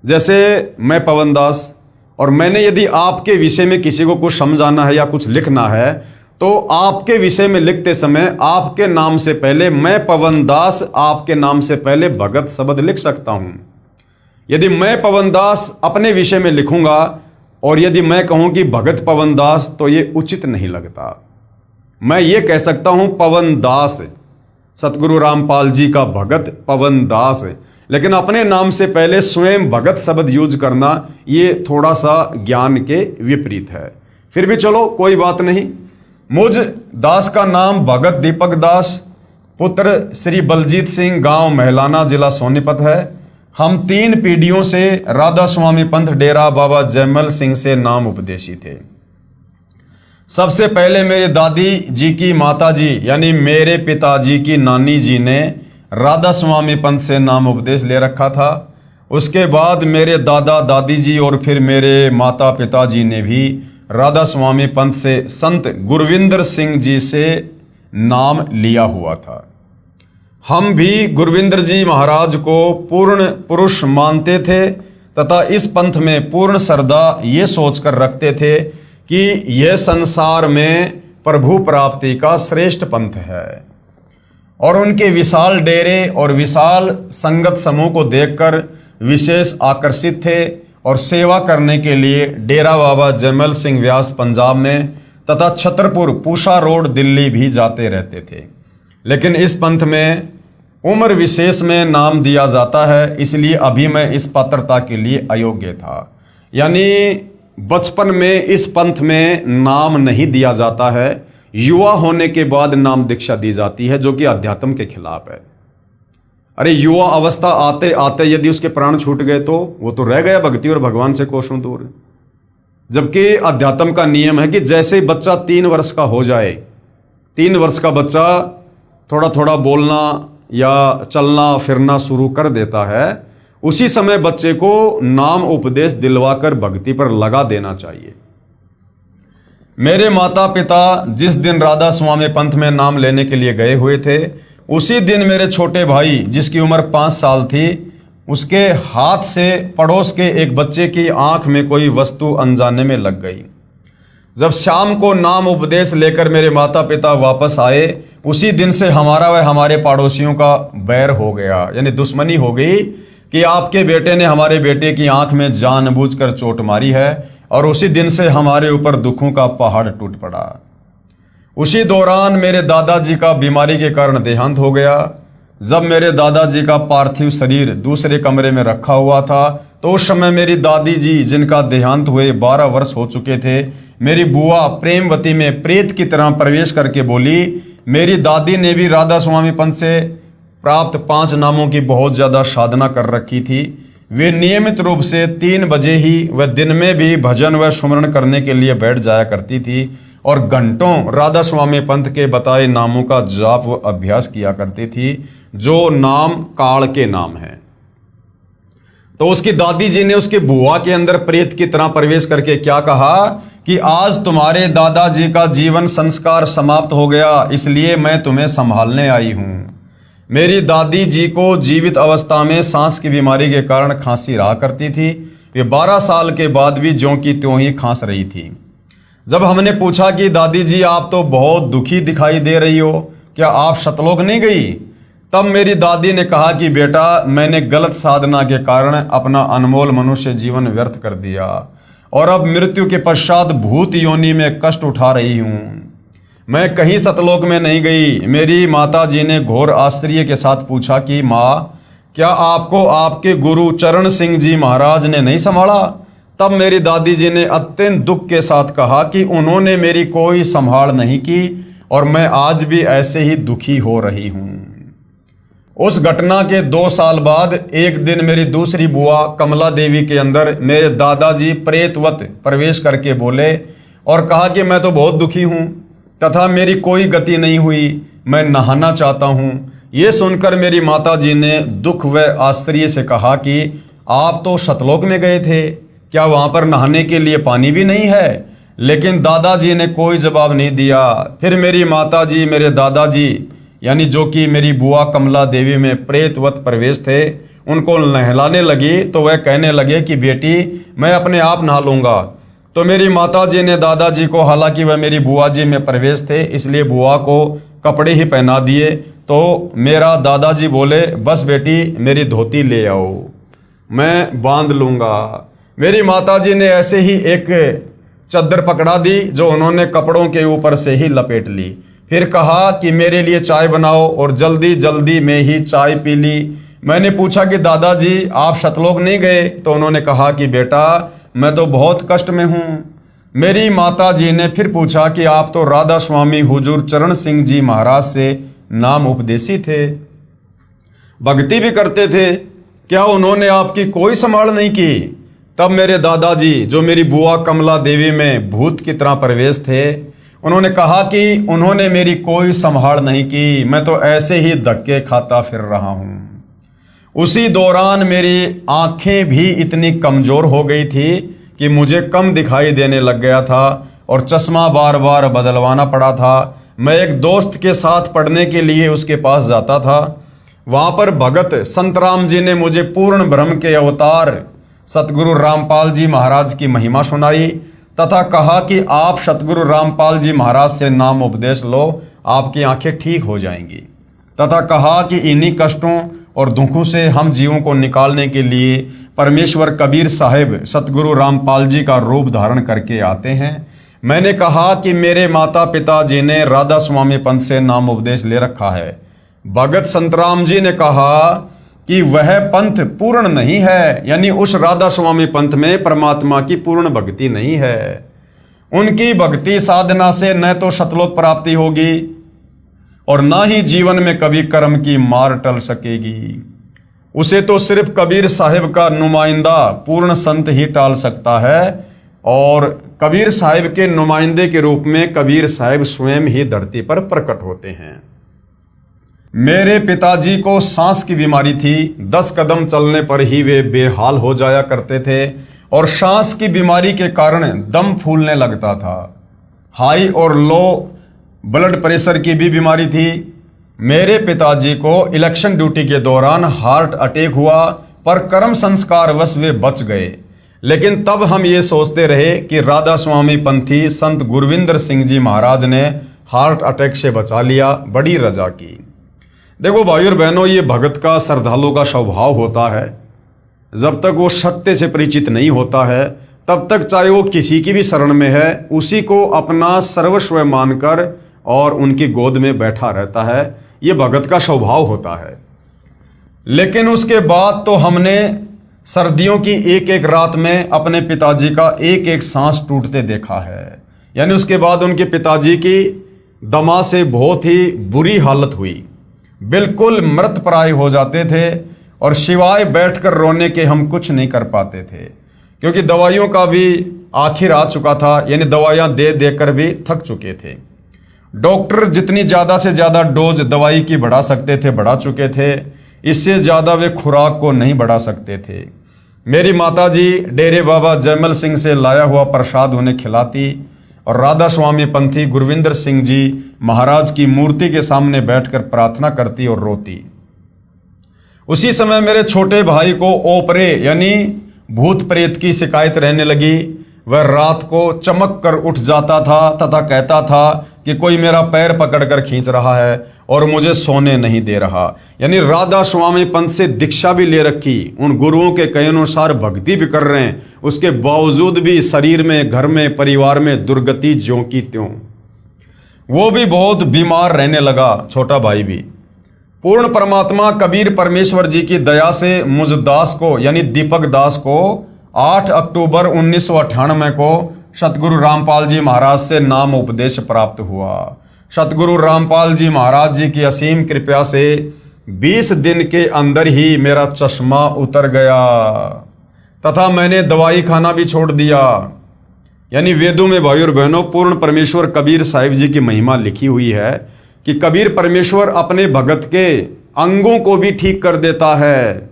जैसे मैं पवन दास, और मैंने यदि आपके विषय में किसी को कुछ समझाना है या कुछ लिखना है, तो आपके विषय में लिखते समय आपके नाम से पहले मैं पवन दास, आपके नाम से पहले भगत शब्द लिख सकता हूं। यदि मैं पवन दास अपने विषय में लिखूंगा और यदि मैं कहूं कि भगत पवन दास, तो ये उचित नहीं लगता। मैं ये कह सकता हूं पवन दास, सतगुरु रामपाल जी का भगत पवन दास, लेकिन अपने नाम से पहले स्वयं भगत शब्द यूज करना ये थोड़ा सा ज्ञान के विपरीत है। फिर भी चलो कोई बात नहीं। मुझ दास का नाम भगत दीपक दास पुत्र श्री बलजीत सिंह, गांव महलाना, जिला सोनीपत है। हम 3 पीढ़ियों से राधा स्वामी पंथ डेरा बाबा जयमल सिंह से नाम उपदेशी थे। सबसे पहले मेरे दादी जी की माता जी, यानी मेरे पिताजी की नानी जी ने राधा स्वामी पंथ से नाम उपदेश ले रखा था। उसके बाद मेरे दादा दादी जी और फिर मेरे माता पिताजी ने भी राधा स्वामी पंथ से संत गुरविंदर सिंह जी से नाम लिया हुआ था। हम भी गुरविंदर जी महाराज को पूर्ण पुरुष मानते थे तथा इस पंथ में पूर्ण श्रद्धा ये सोचकर रखते थे कि यह संसार में प्रभु प्राप्ति का श्रेष्ठ पंथ है। और उनके विशाल डेरे और विशाल संगत समूह को देखकर विशेष आकर्षित थे और सेवा करने के लिए डेरा बाबा जयमल सिंह व्यास पंजाब में तथा छतरपुर पूषा रोड दिल्ली भी जाते रहते थे। लेकिन इस पंथ में उम्र विशेष में नाम दिया जाता है, इसलिए अभी मैं इस पात्रता के लिए अयोग्य था। यानी बचपन में इस पंथ में नाम नहीं दिया जाता है, युवा होने के बाद नाम दीक्षा दी जाती है, जो कि अध्यात्म के खिलाफ है। अरे युवा अवस्था आते आते यदि उसके प्राण छूट गए तो वो तो रह गया भक्ति और भगवान से कोसों दूर। जबकि अध्यात्म का नियम है कि जैसे ही बच्चा 3 वर्ष का हो जाए, 3 वर्ष का बच्चा थोड़ा थोड़ा बोलना या चलना फिरना शुरू कर देता है, उसी समय बच्चे को नाम उपदेश दिलवाकर भक्ति पर लगा देना चाहिए। मेरे माता पिता जिस दिन राधा स्वामी पंथ में नाम लेने के लिए गए हुए थे, उसी दिन मेरे छोटे भाई जिसकी उम्र 5 साल थी, उसके हाथ से पड़ोस के एक बच्चे की आंख में कोई वस्तु अनजाने में लग गई। जब शाम को नाम उपदेश लेकर मेरे माता पिता वापस आए, उसी दिन से हमारा व हमारे पड़ोसियों का बैर हो गया, यानी दुश्मनी हो गई कि आपके बेटे ने हमारे बेटे की आंख में जानबूझकर चोट मारी है, और उसी दिन से हमारे ऊपर दुखों का पहाड़ टूट पड़ा। उसी दौरान मेरे दादाजी का बीमारी के कारण देहांत हो गया। जब मेरे दादाजी का पार्थिव शरीर दूसरे कमरे में रखा हुआ था, तो उस समय मेरी दादी जी, जिनका देहांत हुए 12 वर्ष हो चुके थे, मेरी बुआ प्रेमवती में प्रेत की तरह प्रवेश करके बोली। मेरी दादी ने भी राधा स्वामी पंथ से प्राप्त 5 नामों की बहुत ज़्यादा साधना कर रखी थी। वे नियमित रूप से 3 बजे ही व दिन में भी भजन व सुमरण करने के लिए बैठ जाया करती थी और घंटों राधा स्वामी पंथ के बताए नामों का जाप व अभ्यास किया करती थी, जो नाम काल के नाम हैं। तो उसकी दादी जी ने उसकी बुआ के अंदर प्रेत की तरह प्रवेश करके क्या कहा कि आज तुम्हारे दादाजी का जीवन संस्कार समाप्त हो गया, इसलिए मैं तुम्हें संभालने आई हूं। मेरी दादी जी को जीवित अवस्था में सांस की बीमारी के कारण खांसी रहा करती थी। वे 12 साल के बाद भी ज्यों की त्यों ही खांस रही थी। जब हमने पूछा कि दादी जी आप तो बहुत दुखी दिखाई दे रही हो, क्या आप सतलोक नहीं गई? तब मेरी दादी ने कहा कि बेटा, मैंने गलत साधना के कारण अपना अनमोल मनुष्य जीवन व्यर्थ कर दिया और अब मृत्यु के पश्चात भूत योनि में कष्ट उठा रही हूँ। मैं कहीं सतलोक में नहीं गई। मेरी माता जी ने घोर आश्चर्य के साथ पूछा कि माँ, क्या आपको आपके गुरु चरण सिंह जी महाराज ने नहीं संभाला? तब मेरी दादी जी ने अत्यंत दुख के साथ कहा कि उन्होंने मेरी कोई संभाल नहीं की और मैं आज भी ऐसे ही दुखी हो रही हूँ। उस घटना के 2 साल बाद एक दिन मेरी दूसरी बुआ कमला देवी के अंदर मेरे दादाजी प्रेतवत प्रवेश करके बोले और कहा कि मैं तो बहुत दुखी हूँ तथा मेरी कोई गति नहीं हुई, मैं नहाना चाहता हूँ। ये सुनकर मेरी माता जी ने दुख व आश्चर्य से कहा कि आप तो सतलोक में गए थे, क्या वहाँ पर नहाने के लिए पानी भी नहीं है? लेकिन दादाजी ने कोई जवाब नहीं दिया। फिर मेरी माता जी मेरे दादाजी यानी जो कि मेरी बुआ कमला देवी में प्रेतवत प्रवेश थे, उनको नहलाने लगी तो वह कहने लगे कि बेटी, मैं अपने आप नहा लूँगा। तो मेरी माता जी ने दादाजी को, हालांकि वह मेरी बुआ जी में प्रवेश थे, इसलिए बुआ को कपड़े ही पहना दिए। तो मेरा दादाजी बोले, बस बेटी मेरी धोती ले आओ, मैं बांध लूँगा। मेरी माता जी ने ऐसे ही एक चद्दर पकड़ा दी जो उन्होंने कपड़ों के ऊपर से ही लपेट ली। फिर कहा कि मेरे लिए चाय बनाओ और जल्दी जल्दी में ही चाय पी ली। मैंने पूछा कि दादाजी आप सतलोक नहीं गए? तो उन्होंने कहा कि बेटा, मैं तो बहुत कष्ट में हूँ। मेरी माता जी ने फिर पूछा कि आप तो राधा स्वामी हुजूर चरण सिंह जी महाराज से नाम उपदेशी थे, भक्ति भी करते थे, क्या उन्होंने आपकी कोई संभाल नहीं की? तब मेरे दादाजी जो मेरी बुआ कमला देवी में भूत की तरह प्रवेश थे, उन्होंने कहा कि उन्होंने मेरी कोई संभाल नहीं की, मैं तो ऐसे ही धक्के खाता फिर रहा हूँ। उसी दौरान मेरी आंखें भी इतनी कमज़ोर हो गई थी कि मुझे कम दिखाई देने लग गया था और चश्मा बार बार बदलवाना पड़ा था। मैं एक दोस्त के साथ पढ़ने के लिए उसके पास जाता था। वहाँ पर भगत संतराम जी ने मुझे पूर्ण ब्रह्म के अवतार सतगुरु रामपाल जी महाराज की महिमा सुनाई तथा कहा कि आप सतगुरु रामपाल जी महाराज से नाम उपदेश लो, आपकी आंखें ठीक हो जाएंगी। तथा कहा कि इन्हीं कष्टों और दुखों से हम जीवों को निकालने के लिए परमेश्वर कबीर साहिब सतगुरु रामपाल जी का रूप धारण करके आते हैं। मैंने कहा कि मेरे माता पिता जी ने राधा स्वामी पंथ से नाम उपदेश ले रखा है। भगत संतराम जी ने कहा कि वह पंथ पूर्ण नहीं है, यानी उस राधा स्वामी पंथ में परमात्मा की पूर्ण भक्ति नहीं है। उनकी भक्ति साधना से न तो सतलोक प्राप्ति होगी और ना ही जीवन में कभी कर्म की मार टल सकेगी। उसे तो सिर्फ कबीर साहिब का नुमाइंदा पूर्ण संत ही टाल सकता है, और कबीर साहिब के नुमाइंदे के रूप में कबीर साहिब स्वयं ही धरती पर प्रकट होते हैं। मेरे पिताजी को सांस की बीमारी थी। 10 कदम चलने पर ही वे बेहाल हो जाया करते थे और सांस की बीमारी के कारण दम फूलने लगता था। हाई और लो ब्लड प्रेशर की भी बीमारी थी। मेरे पिताजी को इलेक्शन ड्यूटी के दौरान हार्ट अटैक हुआ, पर कर्म संस्कारवश वे बच गए। लेकिन तब हम ये सोचते रहे कि राधा स्वामी पंथी संत गुरविंदर सिंह जी महाराज ने हार्ट अटैक से बचा लिया। बड़ी रजा की। देखो भाइयों और बहनों, ये भगत का, श्रद्धालु का स्वभाव होता है। जब तक वो सत्य से परिचित नहीं होता है, तब तक चाहे वो किसी की भी शरण में है, उसी को अपना सर्वस्व मानकर और उनकी गोद में बैठा रहता है। ये भगत का स्वभाव होता है। लेकिन उसके बाद तो हमने सर्दियों की एक एक रात में अपने पिताजी का एक एक सांस टूटते देखा है। यानी उसके बाद उनके पिताजी की दमा से बहुत ही बुरी हालत हुई, बिल्कुल मृतप्राय हो जाते थे और सिवाय बैठकर रोने के हम कुछ नहीं कर पाते थे, क्योंकि दवाइयों का भी आखिर आ चुका था। यानी दवाइयाँ दे देकर भी थक चुके थे। डॉक्टर जितनी ज़्यादा से ज़्यादा डोज दवाई की बढ़ा सकते थे बढ़ा चुके थे, इससे ज़्यादा वे खुराक को नहीं बढ़ा सकते थे। मेरी माताजी डेरे बाबा जयमल सिंह से लाया हुआ प्रसाद उन्हें खिलाती और राधा स्वामी पंथी गुरविंदर सिंह जी महाराज की मूर्ति के सामने बैठकर प्रार्थना करती और रोती। उसी समय मेरे छोटे भाई को ओपरे यानी भूत प्रेत की शिकायत रहने लगी। वह रात को चमक कर उठ जाता था तथा कहता था कि कोई मेरा पैर पकड़कर खींच रहा है और मुझे सोने नहीं दे रहा। यानी राधा स्वामी पंथ से दीक्षा भी ले रखी, उन गुरुओं के कहे अनुसार भक्ति भी कर रहे हैं, उसके बावजूद भी शरीर में, घर में, परिवार में दुर्गति ज्यों की त्यों। वो भी बहुत बीमार रहने लगा, छोटा भाई भी। पूर्ण परमात्मा कबीर परमेश्वर जी की दया से मुझ दास को यानी दीपक दास को 8 अक्टूबर 1998 को सतगुरु रामपाल जी महाराज से नाम उपदेश प्राप्त हुआ। सतगुरु रामपाल जी महाराज जी की असीम कृपा से 20 दिन के अंदर ही मेरा चश्मा उतर गया तथा मैंने दवाई खाना भी छोड़ दिया। यानी वेदों में भाइयों और बहनों पूर्ण परमेश्वर कबीर साहिब जी की महिमा लिखी हुई है कि कबीर परमेश्वर अपने भगत के अंगों को भी ठीक कर देता है,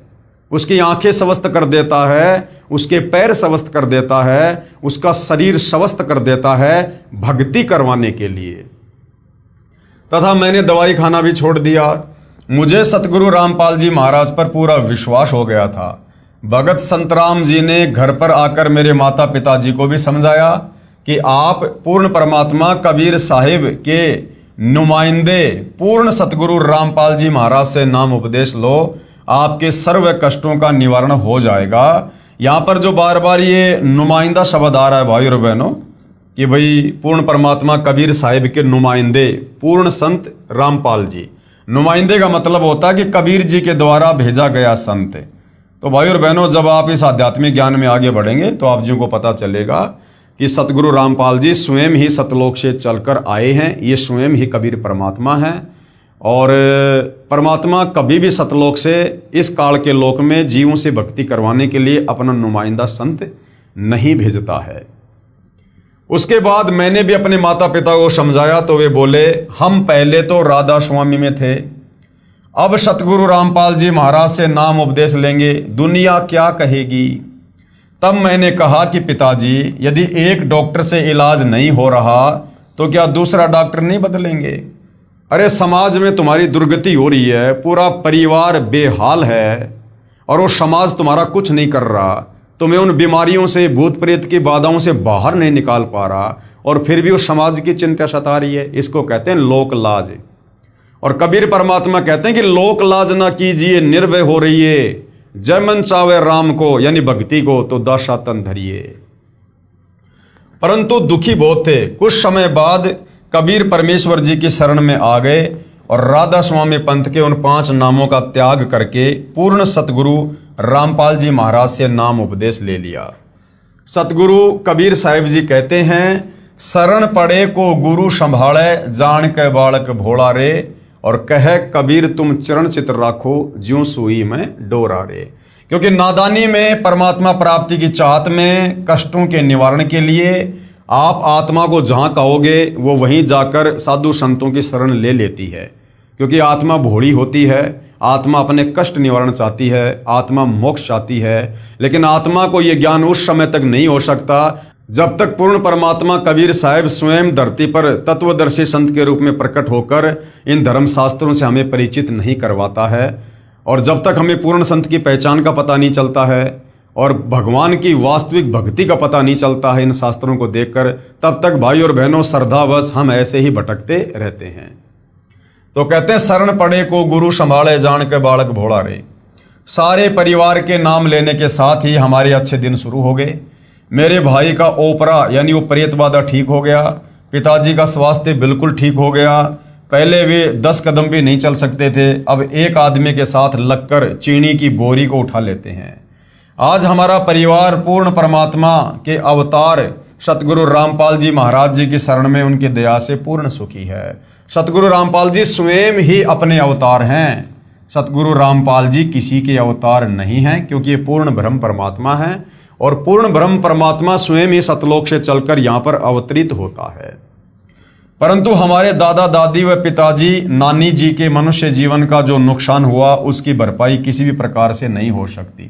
उसकी आंखें स्वस्थ कर देता है, उसके पैर स्वस्थ कर देता है, उसका शरीर स्वस्थ कर देता है भक्ति करवाने के लिए। तथा मैंने दवाई खाना भी छोड़ दिया। मुझे सतगुरु रामपाल जी महाराज पर पूरा विश्वास हो गया था। भगत संतराम जी ने घर पर आकर मेरे माता पिताजी को भी समझाया कि आप पूर्ण परमात्मा कबीर साहिब के नुमाइंदे पूर्ण सतगुरु रामपाल जी महाराज से नाम उपदेश लो, आपके सर्व कष्टों का निवारण हो जाएगा। यहाँ पर जो बार बार ये नुमाइंदा शब्द आ रहा है भाई और बहनों कि भाई पूर्ण परमात्मा कबीर साहिब के नुमाइंदे पूर्ण संत रामपाल जी, नुमाइंदे का मतलब होता है कि कबीर जी के द्वारा भेजा गया संत। तो भाई और बहनों, जब आप इस आध्यात्मिक ज्ञान में आगे बढ़ेंगे तो आप जी को पता चलेगा कि सतगुरु रामपाल जी स्वयं ही सतलोक से चलकर आए हैं। ये स्वयं ही कबीर परमात्मा हैं और परमात्मा कभी भी सतलोक से इस काल के लोक में जीवों से भक्ति करवाने के लिए अपना नुमाइंदा संत नहीं भेजता है। उसके बाद मैंने भी अपने माता पिता को समझाया तो वे बोले, हम पहले तो राधा स्वामी में थे, अब सतगुरु रामपाल जी महाराज से नाम उपदेश लेंगे, दुनिया क्या कहेगी। तब मैंने कहा कि पिताजी, यदि एक डॉक्टर से इलाज नहीं हो रहा तो क्या दूसरा डॉक्टर नहीं बदलेंगे? अरे समाज में तुम्हारी दुर्गति हो रही है, पूरा परिवार बेहाल है और वो समाज तुम्हारा कुछ नहीं कर रहा, तुम्हें उन बीमारियों से, भूत प्रेत की बाधाओं से बाहर नहीं निकाल पा रहा और फिर भी उस समाज की चिंता सता रही है। इसको कहते हैं लोक लाज। और कबीर परमात्मा कहते हैं कि लोक लाज ना कीजिए, निर्भय हो रहिए, जय मन चावे राम को यानी भक्ति को तो दशा तन धरिए। परंतु दुखी बहुत थे। कुछ समय बाद कबीर परमेश्वर जी की शरण में आ गए और राधा स्वामी पंथ के उन 5 नामों का त्याग करके पूर्ण सतगुरु रामपाल जी महाराज से नाम उपदेश ले लिया। सतगुरु कबीर साहिब जी कहते हैं, शरण पड़े को गुरु संभाले, जान के बालक भोला रे, और कहे कबीर तुम चरण चित्र राखो, ज्यों सुई में डोरा रे। क्योंकि नादानी में परमात्मा प्राप्ति की चाहत में कष्टों के निवारण के लिए आप आत्मा को जहाँ कहोगे वो वहीं जाकर साधु संतों की शरण ले लेती है। क्योंकि आत्मा भोली होती है, आत्मा अपने कष्ट निवारण चाहती है, आत्मा मोक्ष चाहती है। लेकिन आत्मा को ये ज्ञान उस समय तक नहीं हो सकता जब तक पूर्ण परमात्मा कबीर साहब स्वयं धरती पर तत्वदर्शी संत के रूप में प्रकट होकर इन धर्मशास्त्रों से हमें परिचित नहीं करवाता है। और जब तक हमें पूर्ण संत की पहचान का पता नहीं चलता है और भगवान की वास्तविक भक्ति का पता नहीं चलता है इन शास्त्रों को देखकर, तब तक भाई और बहनों श्रद्धावश हम ऐसे ही भटकते रहते हैं। तो कहते हैं शरण पड़े को गुरु संभाले जान के बालक भोला रे। सारे परिवार के नाम लेने के साथ ही हमारे अच्छे दिन शुरू हो गए। मेरे भाई का ओपरा यानी वो प्रेत बाधा ठीक हो गया, पिताजी का स्वास्थ्य बिल्कुल ठीक हो गया। पहले वे 10 कदम भी नहीं चल सकते थे, अब एक आदमी के साथ लगकर चीनी की बोरी को उठा लेते हैं। आज हमारा परिवार पूर्ण परमात्मा के अवतार सतगुरु रामपाल जी महाराज जी की शरण में उनकी दया से पूर्ण सुखी है। सतगुरु रामपाल जी स्वयं ही अपने अवतार हैं। सतगुरु रामपाल जी किसी के अवतार नहीं हैं, क्योंकि ये पूर्ण ब्रह्म परमात्मा हैं और पूर्ण ब्रह्म परमात्मा स्वयं ही सतलोक से चलकर यहाँ पर अवतरित होता है। परंतु हमारे दादा दादी व पिताजी नानी जी के मनुष्य जीवन का जो नुकसान हुआ उसकी भरपाई किसी भी प्रकार से नहीं हो सकती।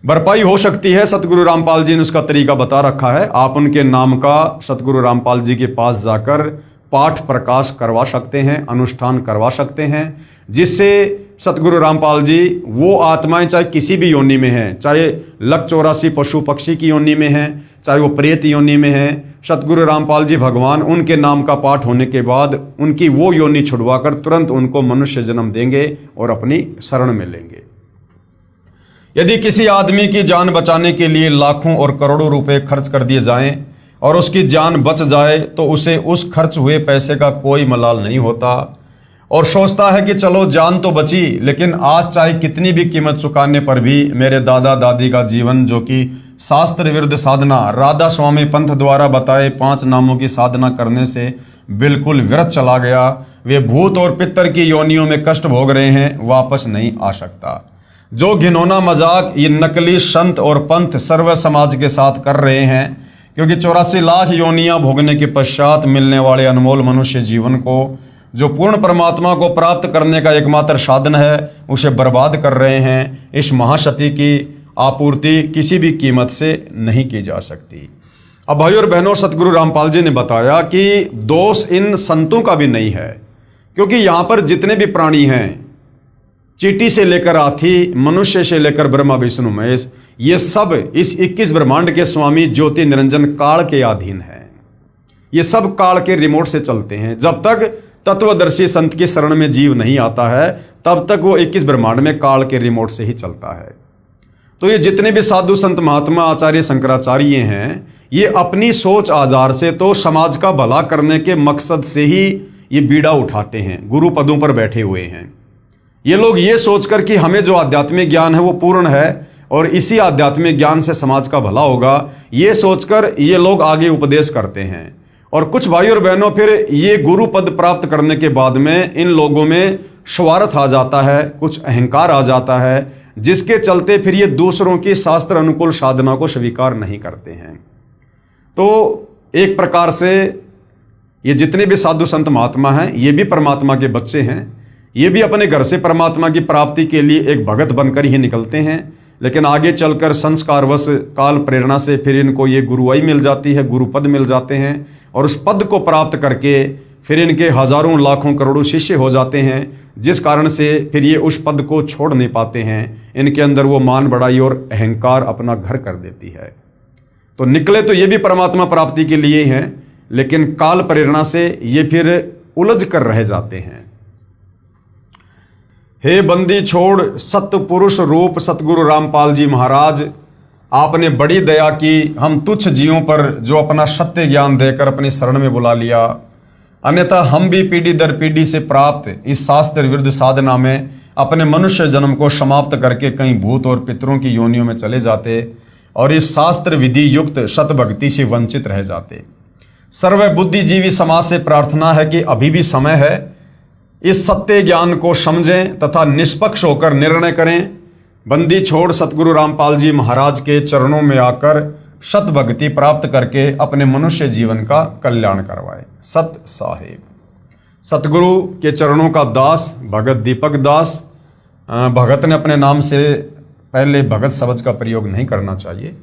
भरपाई हो सकती है, सतगुरु रामपाल जी ने उसका तरीका बता रखा है। आप उनके नाम का सतगुरु रामपाल जी के पास जाकर पाठ प्रकाश करवा सकते हैं, अनुष्ठान करवा सकते हैं, जिससे सतगुरु रामपाल जी वो आत्माएं चाहे किसी भी योनि में हैं, चाहे लक 84 पशु पक्षी की योनि में हैं, चाहे वो प्रेत योनि में हैं, सतगुरु रामपाल जी भगवान उनके नाम का पाठ होने के बाद उनकी वो योनि छुड़वाकर तुरंत उनको मनुष्य जन्म देंगे और अपनी शरण में लेंगे। यदि किसी आदमी की जान बचाने के लिए लाखों और करोड़ों रुपए खर्च कर दिए जाएं और उसकी जान बच जाए तो उसे उस खर्च हुए पैसे का कोई मलाल नहीं होता और सोचता है कि चलो जान तो बची, लेकिन आज चाहे कितनी भी कीमत चुकाने पर भी मेरे दादा दादी का जीवन, जो कि शास्त्र विरुद्ध साधना राधा स्वामी पंथ द्वारा बताए 5 नामों की साधना करने से बिल्कुल व्यर्थ चला गया। वे भूत और पितर की योनियों में कष्ट भोग रहे हैं, वापस नहीं आ सकता। जो घिनौना मजाक ये नकली संत और पंथ सर्व समाज के साथ कर रहे हैं, क्योंकि 84 लाख योनियां भोगने के पश्चात मिलने वाले अनमोल मनुष्य जीवन को, जो पूर्ण परमात्मा को प्राप्त करने का एकमात्र साधन है, उसे बर्बाद कर रहे हैं। इस महाशक्ति की आपूर्ति किसी भी कीमत से नहीं की जा सकती। अब भाई और बहनों, सतगुरु रामपाल जी ने बताया कि दोष इन संतों का भी नहीं है, क्योंकि यहाँ पर जितने भी प्राणी हैं, चींटी से लेकर हाथी, मनुष्य से लेकर ब्रह्मा विष्णु महेश, ये सब इस 21 ब्रह्मांड के स्वामी ज्योति निरंजन काल के अधीन हैं। ये सब काल के रिमोट से चलते हैं। जब तक तत्वदर्शी संत की शरण में जीव नहीं आता है, तब तक वो 21 ब्रह्मांड में काल के रिमोट से ही चलता है। तो ये जितने भी साधु संत महात्मा आचार्य शंकराचार्य हैं, ये अपनी सोच आधार से तो समाज का भला करने के मकसद से ही ये बीड़ा उठाते हैं, गुरु पदों पर बैठे हुए हैं। ये लोग ये सोचकर कि हमें जो आध्यात्मिक ज्ञान है वो पूर्ण है और इसी आध्यात्मिक ज्ञान से समाज का भला होगा, ये सोचकर ये लोग आगे उपदेश करते हैं। और कुछ भाई और बहनों, फिर ये गुरु पद प्राप्त करने के बाद में इन लोगों में स्वार्थ आ जाता है, कुछ अहंकार आ जाता है, जिसके चलते फिर ये दूसरों की शास्त्र अनुकूल साधना को स्वीकार नहीं करते हैं। तो एक प्रकार से ये जितने भी साधु संत महात्मा हैं, ये भी परमात्मा के बच्चे हैं। ये भी अपने घर से परमात्मा की प्राप्ति के लिए एक भगत बनकर ही निकलते हैं, लेकिन आगे चलकर संस्कारवश काल प्रेरणा से फिर इनको ये गुरुआई मिल जाती है, गुरुपद मिल जाते हैं और उस पद को प्राप्त करके फिर इनके हजारों लाखों करोड़ों शिष्य हो जाते हैं, जिस कारण से फिर ये उस पद को छोड़ नहीं पाते हैं। इनके अंदर वो मान बढ़ाई और अहंकार अपना घर कर देती है। तो निकले तो ये भी परमात्मा प्राप्ति के लिए हैं, लेकिन काल प्रेरणा से ये फिर उलझ कर रह जाते हैं। हे बंदी छोड़ सतपुरुष रूप सतगुरु रामपाल जी महाराज, आपने बड़ी दया की हम तुच्छ जीवों पर, जो अपना सत्य ज्ञान देकर अपनी शरण में बुला लिया। अन्यथा हम भी पीढ़ी दर पीढ़ी से प्राप्त इस शास्त्र विरुद्ध साधना में अपने मनुष्य जन्म को समाप्त करके कहीं भूत और पितरों की योनियों में चले जाते और इस शास्त्र विधि युक्त सतभक्ति से वंचित रह जाते। सर्व बुद्धिजीवी समाज से प्रार्थना है कि अभी भी समय है, इस सत्य ज्ञान को समझें तथा निष्पक्ष होकर निर्णय करें। बंदी छोड़ सतगुरु रामपाल जी महाराज के चरणों में आकर सतभक्ति प्राप्त करके अपने मनुष्य जीवन का कल्याण करवाए। सत साहेब। सतगुरु के चरणों का दास भगत दीपक दास। भगत ने अपने नाम से पहले भगत शब्द का प्रयोग नहीं करना चाहिए।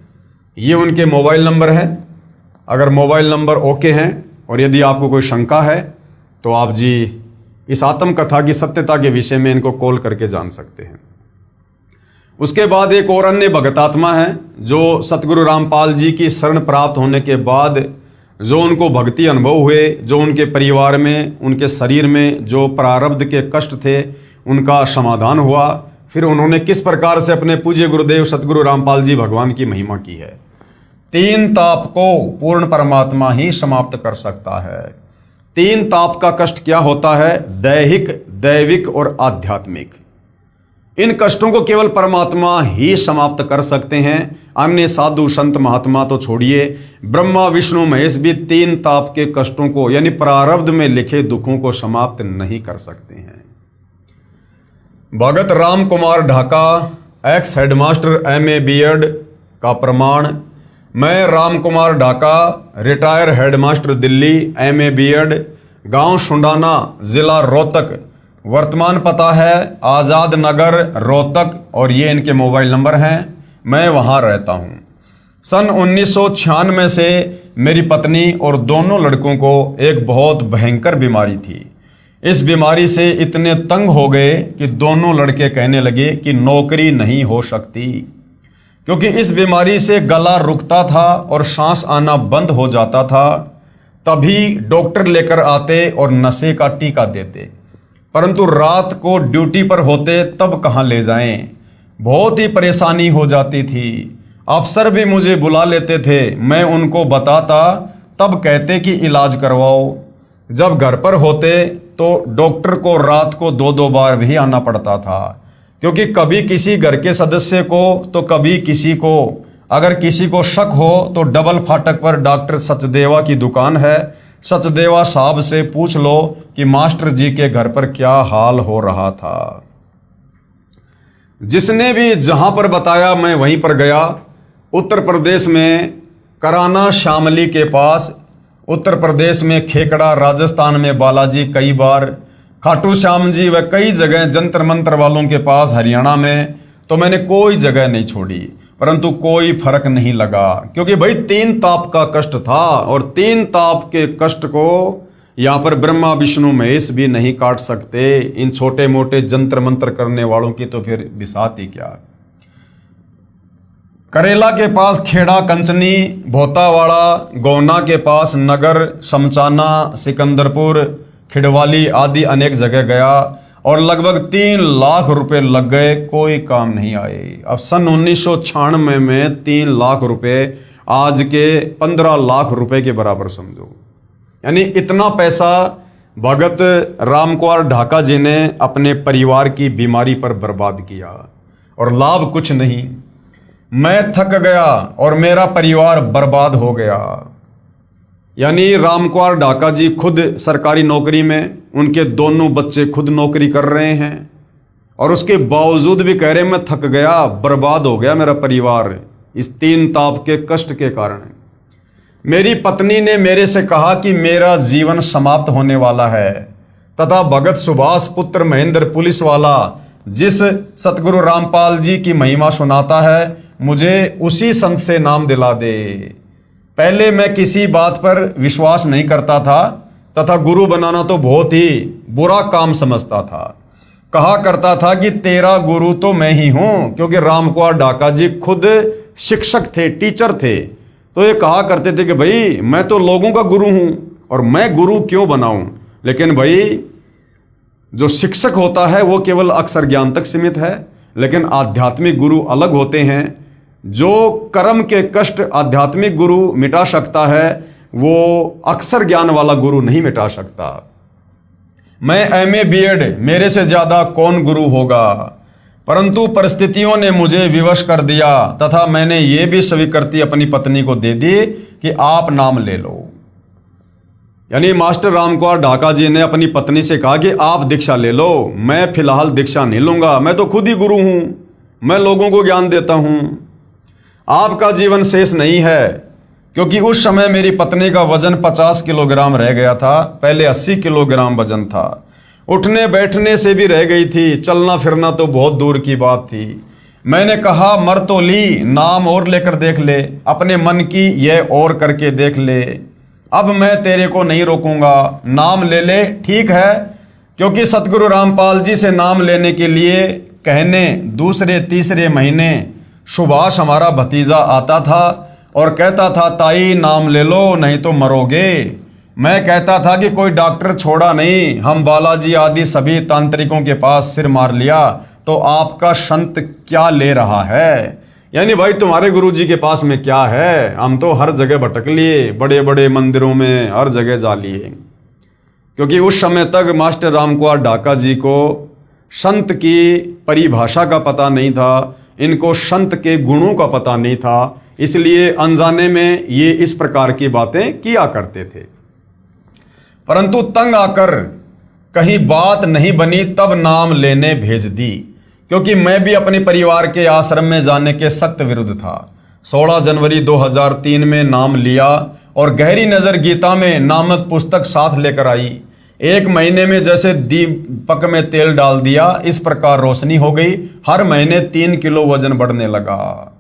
ये उनके मोबाइल नंबर हैं। अगर मोबाइल नंबर ओके हैं और यदि आपको कोई शंका है तो आप जी इस आत्मकथा की सत्यता के विषय में इनको कॉल करके जान सकते हैं। उसके बाद एक और अन्य भगतात्मा है जो सतगुरु रामपाल जी की शरण प्राप्त होने के बाद जो उनको भक्ति अनुभव हुए, जो उनके परिवार में, उनके शरीर में जो प्रारब्ध के कष्ट थे उनका समाधान हुआ। फिर उन्होंने किस प्रकार से अपने पूज्य गुरुदेव सतगुरु रामपाल जी भगवान की महिमा की है। 3 ताप को पूर्ण परमात्मा ही समाप्त कर सकता है। 3 ताप का कष्ट क्या होता है? दैहिक, दैविक और आध्यात्मिक। इन कष्टों को केवल परमात्मा ही समाप्त कर सकते हैं। अन्य साधु संत महात्मा तो छोड़िए, ब्रह्मा विष्णु महेश भी 3 ताप के कष्टों को यानी प्रारब्ध में लिखे दुखों को समाप्त नहीं कर सकते हैं। Bhagat Ram Kumar Dhaka, ex headmaster MA B.Ed का प्रमाण। मैं Ram Kumar Dhaka, retire headmaster Delhi, MA B.Ed, गांव सुंडाना, जिला रोहतक। वर्तमान पता है आज़ाद नगर रोहतक और ये इनके मोबाइल नंबर हैं। मैं वहाँ रहता हूँ। सन 1996 से मेरी पत्नी और दोनों लड़कों को एक बहुत भयंकर बीमारी थी। इस बीमारी से इतने तंग हो गए कि दोनों लड़के कहने लगे कि नौकरी नहीं हो सकती, क्योंकि इस बीमारी से गला रुकता था और सांस आना बंद हो जाता था। तभी डॉक्टर लेकर आते और नशे का टीका देते, परंतु रात को ड्यूटी पर होते तब कहाँ ले जाएं। बहुत ही परेशानी हो जाती थी। अफसर भी मुझे बुला लेते थे, मैं उनको बताता तब कहते कि इलाज करवाओ। जब घर पर होते तो डॉक्टर को रात को 2-2 बार भी आना पड़ता था, क्योंकि कभी किसी घर के सदस्य को तो कभी किसी को। अगर किसी को शक हो तो डबल फाटक पर डॉक्टर सचदेवा की दुकान है, सचदेवा साहब से पूछ लो कि मास्टर जी के घर पर क्या हाल हो रहा था। जिसने भी जहां पर बताया मैं वहीं पर गया। उत्तर प्रदेश में कराना शामली के पास, उत्तर प्रदेश में खेकड़ा, राजस्थान में बालाजी, कई बार खाटू श्याम जी व कई जगह जंतर मंत्र वालों के पास, हरियाणा में। तो मैंने कोई जगह नहीं छोड़ी, परंतु कोई फर्क नहीं लगा, क्योंकि भाई 3 ताप का कष्ट था और 3 ताप के कष्ट को यहाँ पर ब्रह्मा विष्णु महेश भी नहीं काट सकते। इन छोटे मोटे जंतर मंत्र करने वालों की तो फिर बिसात ही क्या। करेला के पास खेड़ा, कंचनी, भोतावाड़ा, गोना के पास नगर, समचाना, सिकंदरपुर, खिड़वाली आदि अनेक जगह गया और लगभग 3 लाख रुपए लग गए, कोई काम नहीं आए। अब सन 1996 में 3 लाख रुपए आज के 15 लाख रुपए के बराबर समझो। यानी इतना पैसा भगत राम कुमार ढाका जी ने अपने परिवार की बीमारी पर बर्बाद किया और लाभ कुछ नहीं। मैं थक गया और मेरा परिवार बर्बाद हो गया। यानी राम कुमार ढाका जी खुद सरकारी नौकरी में, उनके दोनों बच्चे खुद नौकरी कर रहे हैं और उसके बावजूद भी कह रहे मैं थक गया, बर्बाद हो गया मेरा परिवार इस 3 ताप के कष्ट के कारण। मेरी पत्नी ने मेरे से कहा कि मेरा जीवन समाप्त होने वाला है, तथा भगत सुभाष पुत्र महेंद्र पुलिस वाला जिस सतगुरु रामपाल जी की महिमा सुनाता है, मुझे उसी संत से नाम दिला दे। पहले मैं किसी बात पर विश्वास नहीं करता था तथा गुरु बनाना तो बहुत ही बुरा काम समझता था। कहा करता था कि तेरा गुरु तो मैं ही हूं, क्योंकि राम कुमार ढाका जी खुद शिक्षक थे, टीचर थे। तो ये कहा करते थे कि भाई मैं तो लोगों का गुरु हूं और मैं गुरु क्यों बनाऊं। लेकिन भाई जो शिक्षक होता है वो केवल अक्षर ज्ञान तक सीमित है, लेकिन आध्यात्मिक गुरु अलग होते हैं। जो कर्म के कष्ट आध्यात्मिक गुरु मिटा सकता है, वो अक्षर ज्ञान वाला गुरु नहीं मिटा सकता। मैं MA B.Ed, मेरे से ज्यादा कौन गुरु होगा। परंतु परिस्थितियों ने मुझे विवश कर दिया तथा मैंने ये भी स्वीकृति अपनी पत्नी को दे दी कि आप नाम ले लो। यानी मास्टर राम कुमार ढाका जी ने अपनी पत्नी से कहा कि आप दीक्षा ले लो, मैं फिलहाल दीक्षा नहीं लूंगा, मैं तो खुद ही गुरु हूं, मैं लोगों को ज्ञान देता हूं। आपका जीवन शेष नहीं है, क्योंकि उस समय मेरी पत्नी का वजन 50 किलोग्राम रह गया था, पहले 80 किलोग्राम वजन था। उठने बैठने से भी रह गई थी, चलना फिरना तो बहुत दूर की बात थी। मैंने कहा मर तो ली, नाम और लेकर देख ले, अपने मन की यह और करके देख ले। अब मैं तेरे को नहीं रोकूंगा, नाम ले ले, ठीक है। क्योंकि सतगुरु रामपाल जी से नाम लेने के लिए कहने दूसरे तीसरे महीने सुभाष हमारा भतीजा आता था और कहता था ताई नाम ले लो नहीं तो मरोगे। मैं कहता था कि कोई डॉक्टर छोड़ा नहीं, हम बालाजी आदि सभी तांत्रिकों के पास सिर मार लिया, तो आपका संत क्या ले रहा है? यानी भाई तुम्हारे गुरुजी के पास में क्या है? हम तो हर जगह भटक लिए, बड़े बड़े मंदिरों में हर जगह जा लिए। क्योंकि उस समय तक मास्टर रामकुमार ढाका जी को संत की परिभाषा का पता नहीं था, इनको संत के गुणों का पता नहीं था, इसलिए अनजाने में ये इस प्रकार की बातें किया करते थे। परंतु तंग आकर कहीं बात नहीं बनी, तब नाम लेने भेज दी। क्योंकि मैं भी अपने परिवार के आश्रम में जाने के सख्त विरुद्ध था। 16 जनवरी 2003 में नाम लिया और गहरी नज़र गीता में नामक पुस्तक साथ लेकर आई। 1 महीने में जैसे दीपक में तेल डाल दिया, इस प्रकार रोशनी हो गई। हर महीने 3 किलो वजन बढ़ने लगा।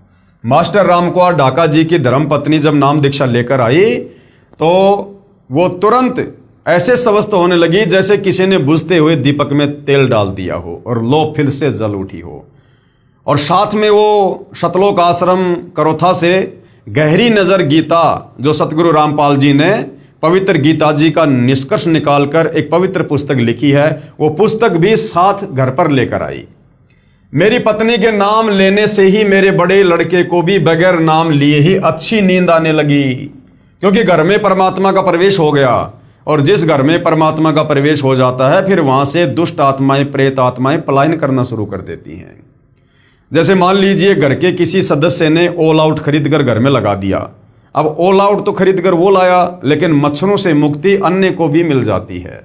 मास्टर रामकुमार ढाका जी की धर्मपत्नी जब नाम दीक्षा लेकर आई तो वो तुरंत ऐसे स्वस्थ होने लगी जैसे किसी ने बुझते हुए दीपक में तेल डाल दिया हो और लो फिर से जल उठी हो। और साथ में वो सतलोक आश्रम करोथा से गहरी नज़र गीता, जो सतगुरु रामपाल जी ने पवित्र गीता जी का निष्कर्ष निकालकर एक पवित्र पुस्तक लिखी है, वो पुस्तक भी साथ घर पर लेकर आई। मेरी पत्नी के नाम लेने से ही मेरे बड़े लड़के को भी बगैर नाम लिए ही अच्छी नींद आने लगी। क्योंकि घर में परमात्मा का प्रवेश हो गया, और जिस घर में परमात्मा का प्रवेश हो जाता है फिर वहां से दुष्ट आत्माएं, प्रेत आत्माएं पलायन करना शुरू कर देती हैं। जैसे मान लीजिए घर के किसी सदस्य ने ऑल आउट खरीद कर घर में लगा दिया। अब ऑल आउट तो खरीद कर वो लाया, लेकिन मच्छरों से मुक्ति अन्य को भी मिल जाती है।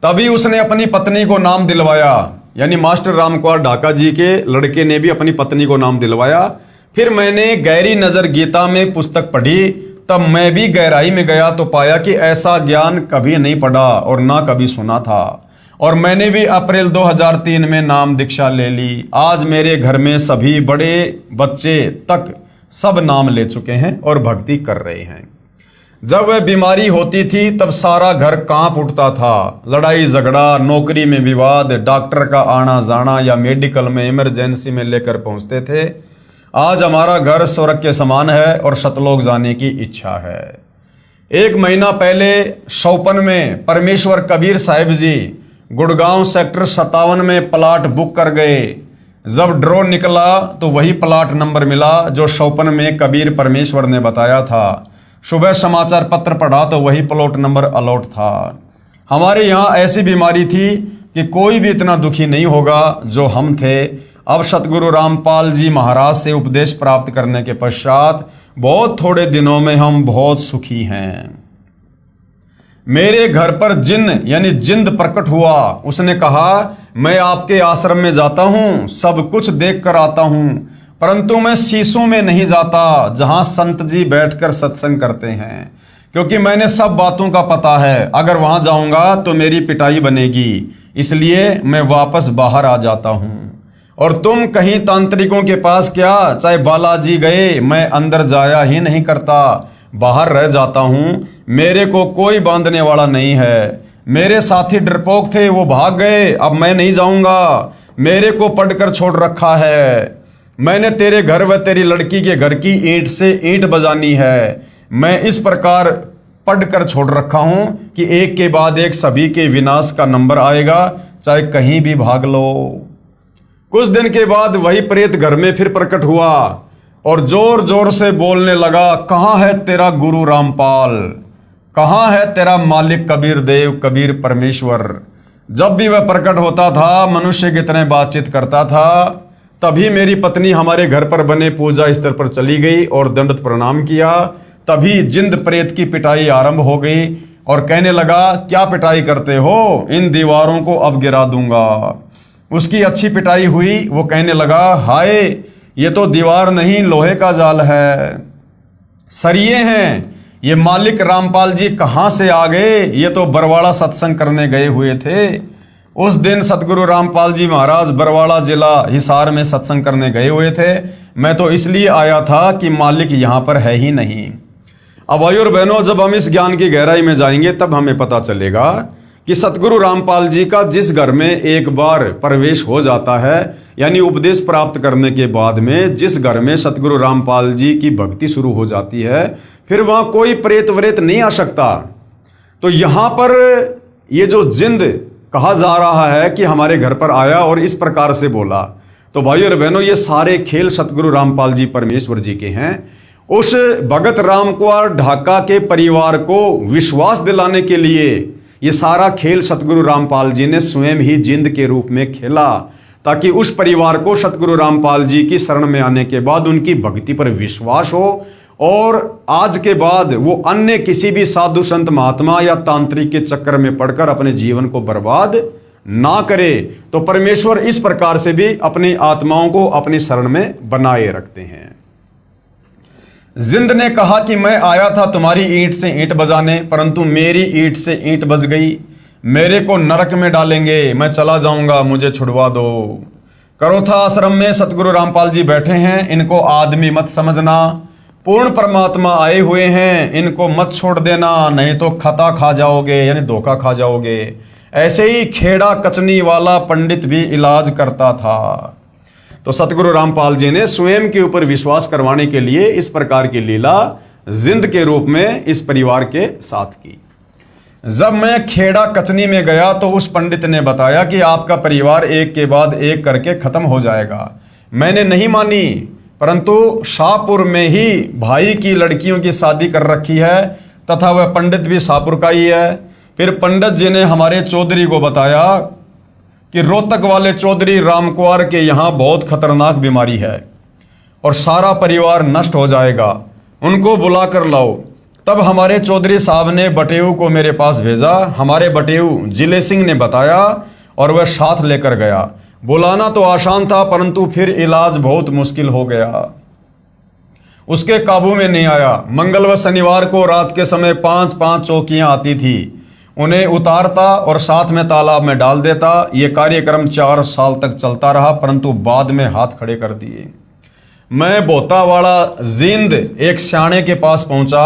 तभी उसने अपनी पत्नी को नाम दिलवाया, यानी मास्टर रामकुमार ढाका जी के लड़के ने भी अपनी पत्नी को नाम दिलवाया। फिर मैंने गहरी नज़र गीता में पुस्तक पढ़ी, तब मैं भी गहराई में गया तो पाया कि ऐसा ज्ञान कभी नहीं पढ़ा और ना कभी सुना था। और मैंने भी अप्रैल 2003 में नाम दीक्षा ले ली। आज मेरे घर में सभी बड़े बच्चे तक सब नाम ले चुके हैं और भक्ति कर रहे हैं। जब वह बीमारी होती थी तब सारा घर कांप उठता था। लड़ाई झगड़ा, नौकरी में विवाद, डॉक्टर का आना जाना या मेडिकल में इमरजेंसी में लेकर पहुंचते थे। आज हमारा घर स्वर्ग के समान है और सतलोक जाने की इच्छा है। 1 महीना पहले शौपन में परमेश्वर कबीर साहिब जी गुड़गांव सेक्टर 57 में प्लाट बुक कर गए। जब ड्रॉ निकला तो वही प्लाट नंबर मिला जो शौपन में कबीर परमेश्वर ने बताया था। सुबह समाचार पत्र पढ़ा तो वही प्लॉट नंबर अलॉट था। हमारे यहाँ ऐसी बीमारी थी कि कोई भी इतना दुखी नहीं होगा जो हम थे। अब सतगुरु रामपाल जी महाराज से उपदेश प्राप्त करने के पश्चात बहुत थोड़े दिनों में हम बहुत सुखी हैं। मेरे घर पर जिन यानी जिंद प्रकट हुआ। उसने कहा मैं आपके आश्रम में जाता हूँ, सब कुछ देख कर आता हूँ, परंतु मैं शीशों में नहीं जाता जहाँ संत जी बैठकर सत्संग करते हैं, क्योंकि मैंने सब बातों का पता है। अगर वहाँ जाऊँगा तो मेरी पिटाई बनेगी, इसलिए मैं वापस बाहर आ जाता हूँ। और तुम कहीं तांत्रिकों के पास क्या, चाहे बालाजी गए, मैं अंदर जाया ही नहीं करता, बाहर रह जाता हूँ। मेरे को कोई बांधने वाला नहीं है। मेरे साथी डरपोक थे, वो भाग गए, अब मैं नहीं जाऊँगा। मेरे को पढ़कर छोड़ रखा है। मैंने तेरे घर व तेरी लड़की के घर की ईंट से ईंट बजानी है। मैं इस प्रकार पढ़कर छोड़ रखा हूँ कि एक के बाद एक सभी के विनाश का नंबर आएगा, चाहे कहीं भी भाग लो। कुछ दिन के बाद वही प्रेत घर में फिर प्रकट हुआ और जोर जोर से बोलने लगा, कहाँ है तेरा गुरु रामपाल, कहाँ है तेरा मालिक कबीर देव, कबीर परमेश्वर। जब भी वह प्रकट होता था, मनुष्य की तरह बातचीत करता था। तभी मेरी पत्नी हमारे घर पर बने पूजा स्थल पर चली गई और दंडवत प्रणाम किया। तभी जिंद प्रेत की पिटाई आरंभ हो गई और कहने लगा, क्या पिटाई करते हो, इन दीवारों को अब गिरा दूंगा। उसकी अच्छी पिटाई हुई। वो कहने लगा, हाय ये तो दीवार नहीं लोहे का जाल है। सरिये हैं। ये मालिक रामपाल जी कहाँ से आ गए? ये तो बरवाड़ा सत्संग करने गए हुए थे। उस दिन सतगुरु रामपाल जी महाराज बरवाड़ा जिला हिसार में सत्संग करने गए हुए थे। मैं तो इसलिए आया था कि मालिक यहाँ पर है ही नहीं। अब भाई और बहनों, जब हम इस ज्ञान की गहराई में जाएंगे तब हमें पता चलेगा कि सतगुरु रामपाल जी का जिस घर में एक बार प्रवेश हो जाता है, यानी उपदेश प्राप्त करने के बाद में जिस घर में सतगुरु रामपाल जी की भक्ति शुरू हो जाती है, फिर वहाँ कोई प्रेत व्रेत नहीं आ सकता। तो यहाँ पर ये जो जिंद कहा जा रहा है कि हमारे घर पर आया और इस प्रकार से बोला, तो भाई और बहनों, ये सारे खेल सतगुरु रामपाल जी परमेश्वर जी के हैं। उस भगत रामकुमार ढाका के परिवार को विश्वास दिलाने के लिए ये सारा खेल सतगुरु रामपाल जी ने स्वयं ही जिंद के रूप में खेला, ताकि उस परिवार को सतगुरु रामपाल जी की शरण में आने के बाद उनकी भक्ति पर विश्वास हो और आज के बाद वो अन्य किसी भी साधु संत महात्मा या तांत्रिक के चक्कर में पड़कर अपने जीवन को बर्बाद ना करे। तो परमेश्वर इस प्रकार से भी अपनी आत्माओं को अपनी शरण में बनाए रखते हैं। जिंद ने कहा कि मैं आया था तुम्हारी ईंट से ईंट बजाने, परंतु मेरी ईंट से ईंट बज गई। मेरे को नरक में डालेंगे, मैं चला जाऊंगा, मुझे छुड़वा दो। करोथा आश्रम में सतगुरु रामपाल जी बैठे हैं, इनको आदमी मत समझना, पूर्ण परमात्मा आए हुए हैं, इनको मत छोड़ देना, नहीं तो खता खा जाओगे, यानी धोखा खा जाओगे। ऐसे ही खेड़ा कचनी वाला पंडित भी इलाज करता था। तो सतगुरु रामपाल जी ने स्वयं के ऊपर विश्वास करवाने के लिए इस प्रकार की लीला जिंद के रूप में इस परिवार के साथ की। जब मैं खेड़ा कचनी में गया तो उस पंडित ने बताया कि आपका परिवार एक के बाद एक करके खत्म हो जाएगा। मैंने नहीं मानी, परंतु शाहपुर में ही भाई की लड़कियों की शादी कर रखी है तथा वह पंडित भी शाहपुर का ही है। फिर पंडित जी ने हमारे चौधरी को बताया कि रोहतक वाले चौधरी रामकुमार के यहाँ बहुत खतरनाक बीमारी है और सारा परिवार नष्ट हो जाएगा, उनको बुला कर लाओ। तब हमारे चौधरी साहब ने बटेऊ को मेरे पास भेजा। हमारे बटेऊ जिले सिंह ने बताया और वह साथ लेकर गया। बुलाना तो आसान था, परंतु फिर इलाज बहुत मुश्किल हो गया, उसके काबू में नहीं आया। मंगल व शनिवार को रात के समय 5-5 चौकियां आती थी, उन्हें उतारता और साथ में तालाब में डाल देता। ये कार्यक्रम 4 साल तक चलता रहा, परंतु बाद में हाथ खड़े कर दिए। मैं बोतावाड़ा जिंद एक स्याणे के पास पहुंचा।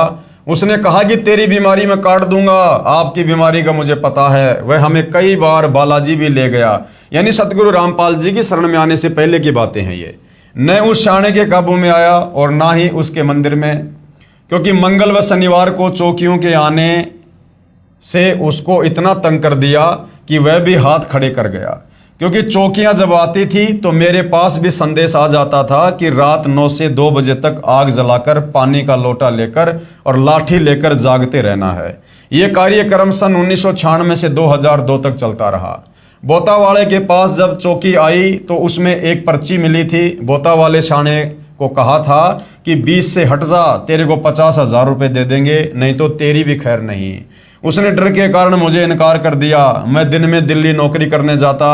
उसने कहा कि तेरी बीमारी मैं काट दूंगा, आपकी बीमारी का मुझे पता है। वह हमें कई बार बालाजी भी ले गया, यानी सतगुरु रामपाल जी की शरण में आने से पहले की बातें हैं ये। न उस स्याणे के काबू में आया और ना ही उसके मंदिर में, क्योंकि मंगल व शनिवार को चौकियों के आने से उसको इतना तंग कर दिया कि वह भी हाथ खड़े कर गया। क्योंकि चौकियां जब आती थी तो मेरे पास भी संदेश आ जाता था कि रात 9 से 2 बजे तक आग जलाकर पानी का लोटा लेकर और लाठी लेकर जागते रहना है। यह कार्यक्रम सन 1996 से 2002 तक चलता रहा। बोतावाड़े के पास जब चौकी आई तो उसमें एक पर्ची मिली थी। बोतावाले शाने को कहा था कि 20 से हट जा, तेरे को 50,000 रुपये दे देंगे, नहीं तो तेरी भी खैर नहीं। उसने डर के कारण मुझे इनकार कर दिया। मैं दिन में दिल्ली नौकरी करने जाता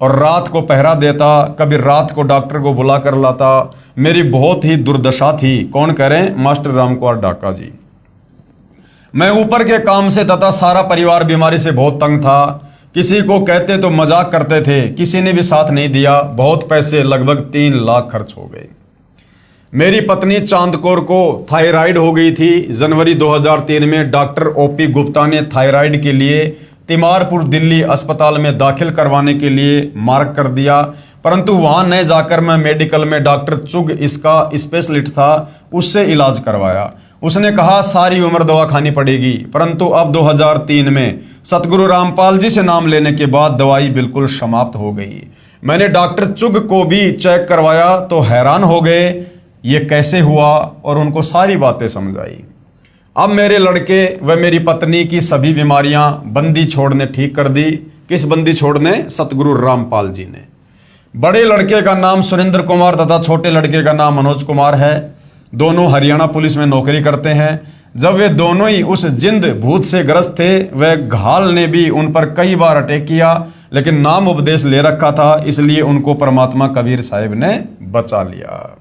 और रात को पहरा देता, कभी रात को डॉक्टर को बुला कर लाता। मेरी बहुत ही दुर्दशा थी। कौन करें? मास्टर रामकुमार ढाका जी। मैं ऊपर के काम से तथा सारा परिवार बीमारी से बहुत तंग था। किसी को कहते तो मजाक करते थे, किसी ने भी साथ नहीं दिया। बहुत पैसे, लगभग 3 लाख खर्च हो गए। मेरी पत्नी चांदकौर को थायराइड हो गई थी। जनवरी 2003 में डॉक्टर ओपी गुप्ता ने थायराइड के लिए तिमारपुर दिल्ली अस्पताल में दाखिल करवाने के लिए मार्क कर दिया, परंतु वहां न जाकर मैं मेडिकल में डॉक्टर चुग, इसका स्पेशलिस्ट था, उससे इलाज करवाया। उसने कहा सारी उम्र दवा खानी पड़ेगी, परंतु अब 2003 में सतगुरु रामपाल जी से नाम लेने के बाद दवाई बिल्कुल समाप्त हो गई। मैंने डॉक्टर चुग को भी चेक करवाया तो हैरान हो गए ये कैसे हुआ, और उनको सारी बातें समझाई। अब मेरे लड़के व मेरी पत्नी की सभी बीमारियां बंदी छोड़ने ठीक कर दी। किस बंदी छोड़ने? सतगुरु रामपाल जी ने। बड़े लड़के का नाम सुरेंद्र कुमार तथा छोटे लड़के का नाम मनोज कुमार है। दोनों हरियाणा पुलिस में नौकरी करते हैं। जब वे दोनों ही उस जिंद भूत से ग्रस्त थे, वह घाल ने भी उन पर कई बार अटैक किया, लेकिन नाम उपदेश ले रखा था, इसलिए उनको परमात्मा कबीर साहिब ने बचा लिया।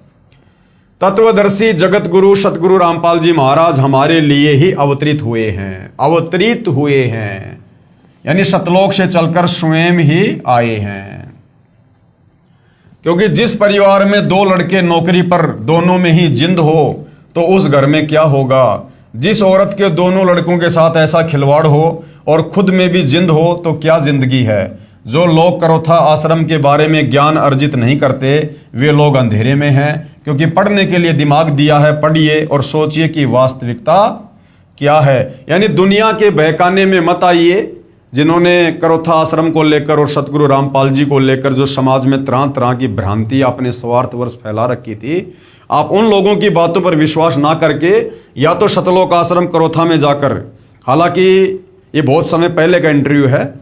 तत्वदर्शी जगत गुरु सतगुरु रामपाल जी महाराज हमारे लिए ही अवतरित हुए हैं, यानी सतलोक से चलकर स्वयं ही आए हैं। क्योंकि जिस परिवार में दो लड़के नौकरी पर दोनों में ही जिंद हो तो उस घर में क्या होगा। जिस औरत के दोनों लड़कों के साथ ऐसा खिलवाड़ हो और खुद में भी जिंद हो तो क्या जिंदगी है। जो लोग करोथा आश्रम के बारे में ज्ञान अर्जित नहीं करते वे लोग अंधेरे में हैं, क्योंकि पढ़ने के लिए दिमाग दिया है, पढ़िए और सोचिए कि वास्तविकता क्या है। यानी दुनिया के बहकाने में मत आइए। जिन्होंने करोथा आश्रम को लेकर और सतगुरु रामपाल जी को लेकर जो समाज में तरह तरह की भ्रांति अपने स्वार्थवश फैला रखी थी, आप उन लोगों की बातों पर विश्वास ना करके या तो सतलोक आश्रम करोथा में जाकर, हालांकि ये बहुत समय पहले का इंटरव्यू है,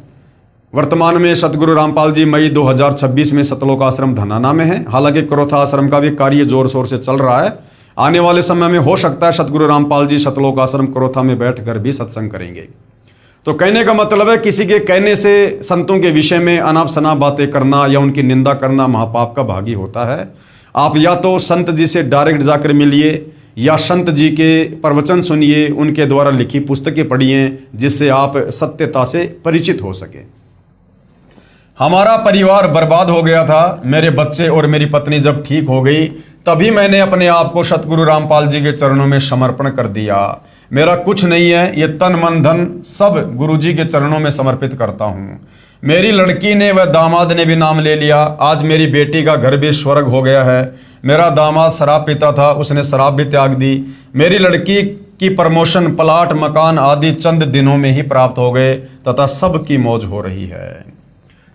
वर्तमान में सतगुरु रामपाल जी मई 2026 में सतलोक आश्रम धनाना में है। हालांकि करोथा आश्रम का भी कार्य जोर शोर से चल रहा है। आने वाले समय में हो सकता है सतगुरु रामपाल जी सतलोक आश्रम करोथा में बैठकर भी सत्संग करेंगे। तो कहने का मतलब है किसी के कहने से संतों के विषय में अनाप शनाप बातें करना या उनकी निंदा करना महापाप का भागी होता है। आप या तो संत जी से डायरेक्ट जाकर मिलिए या संत जी के प्रवचन सुनिए, उनके द्वारा लिखी पुस्तकें पढ़िए, जिससे आप सत्यता से परिचित हो सके। हमारा परिवार बर्बाद हो गया था। मेरे बच्चे और मेरी पत्नी जब ठीक हो गई तभी मैंने अपने आप को सतगुरु रामपाल जी के चरणों में समर्पण कर दिया। मेरा कुछ नहीं है, ये तन मन धन सब गुरु जी के चरणों में समर्पित करता हूँ। मेरी लड़की ने व दामाद ने भी नाम ले लिया। आज मेरी बेटी का घर भी स्वर्ग हो गया है। मेरा दामाद शराब पीता था, उसने शराब भी त्याग दी। मेरी लड़की की प्रमोशन, प्लाट, मकान आदि चंद दिनों में ही प्राप्त हो गए तथा सबकी मौज हो रही है।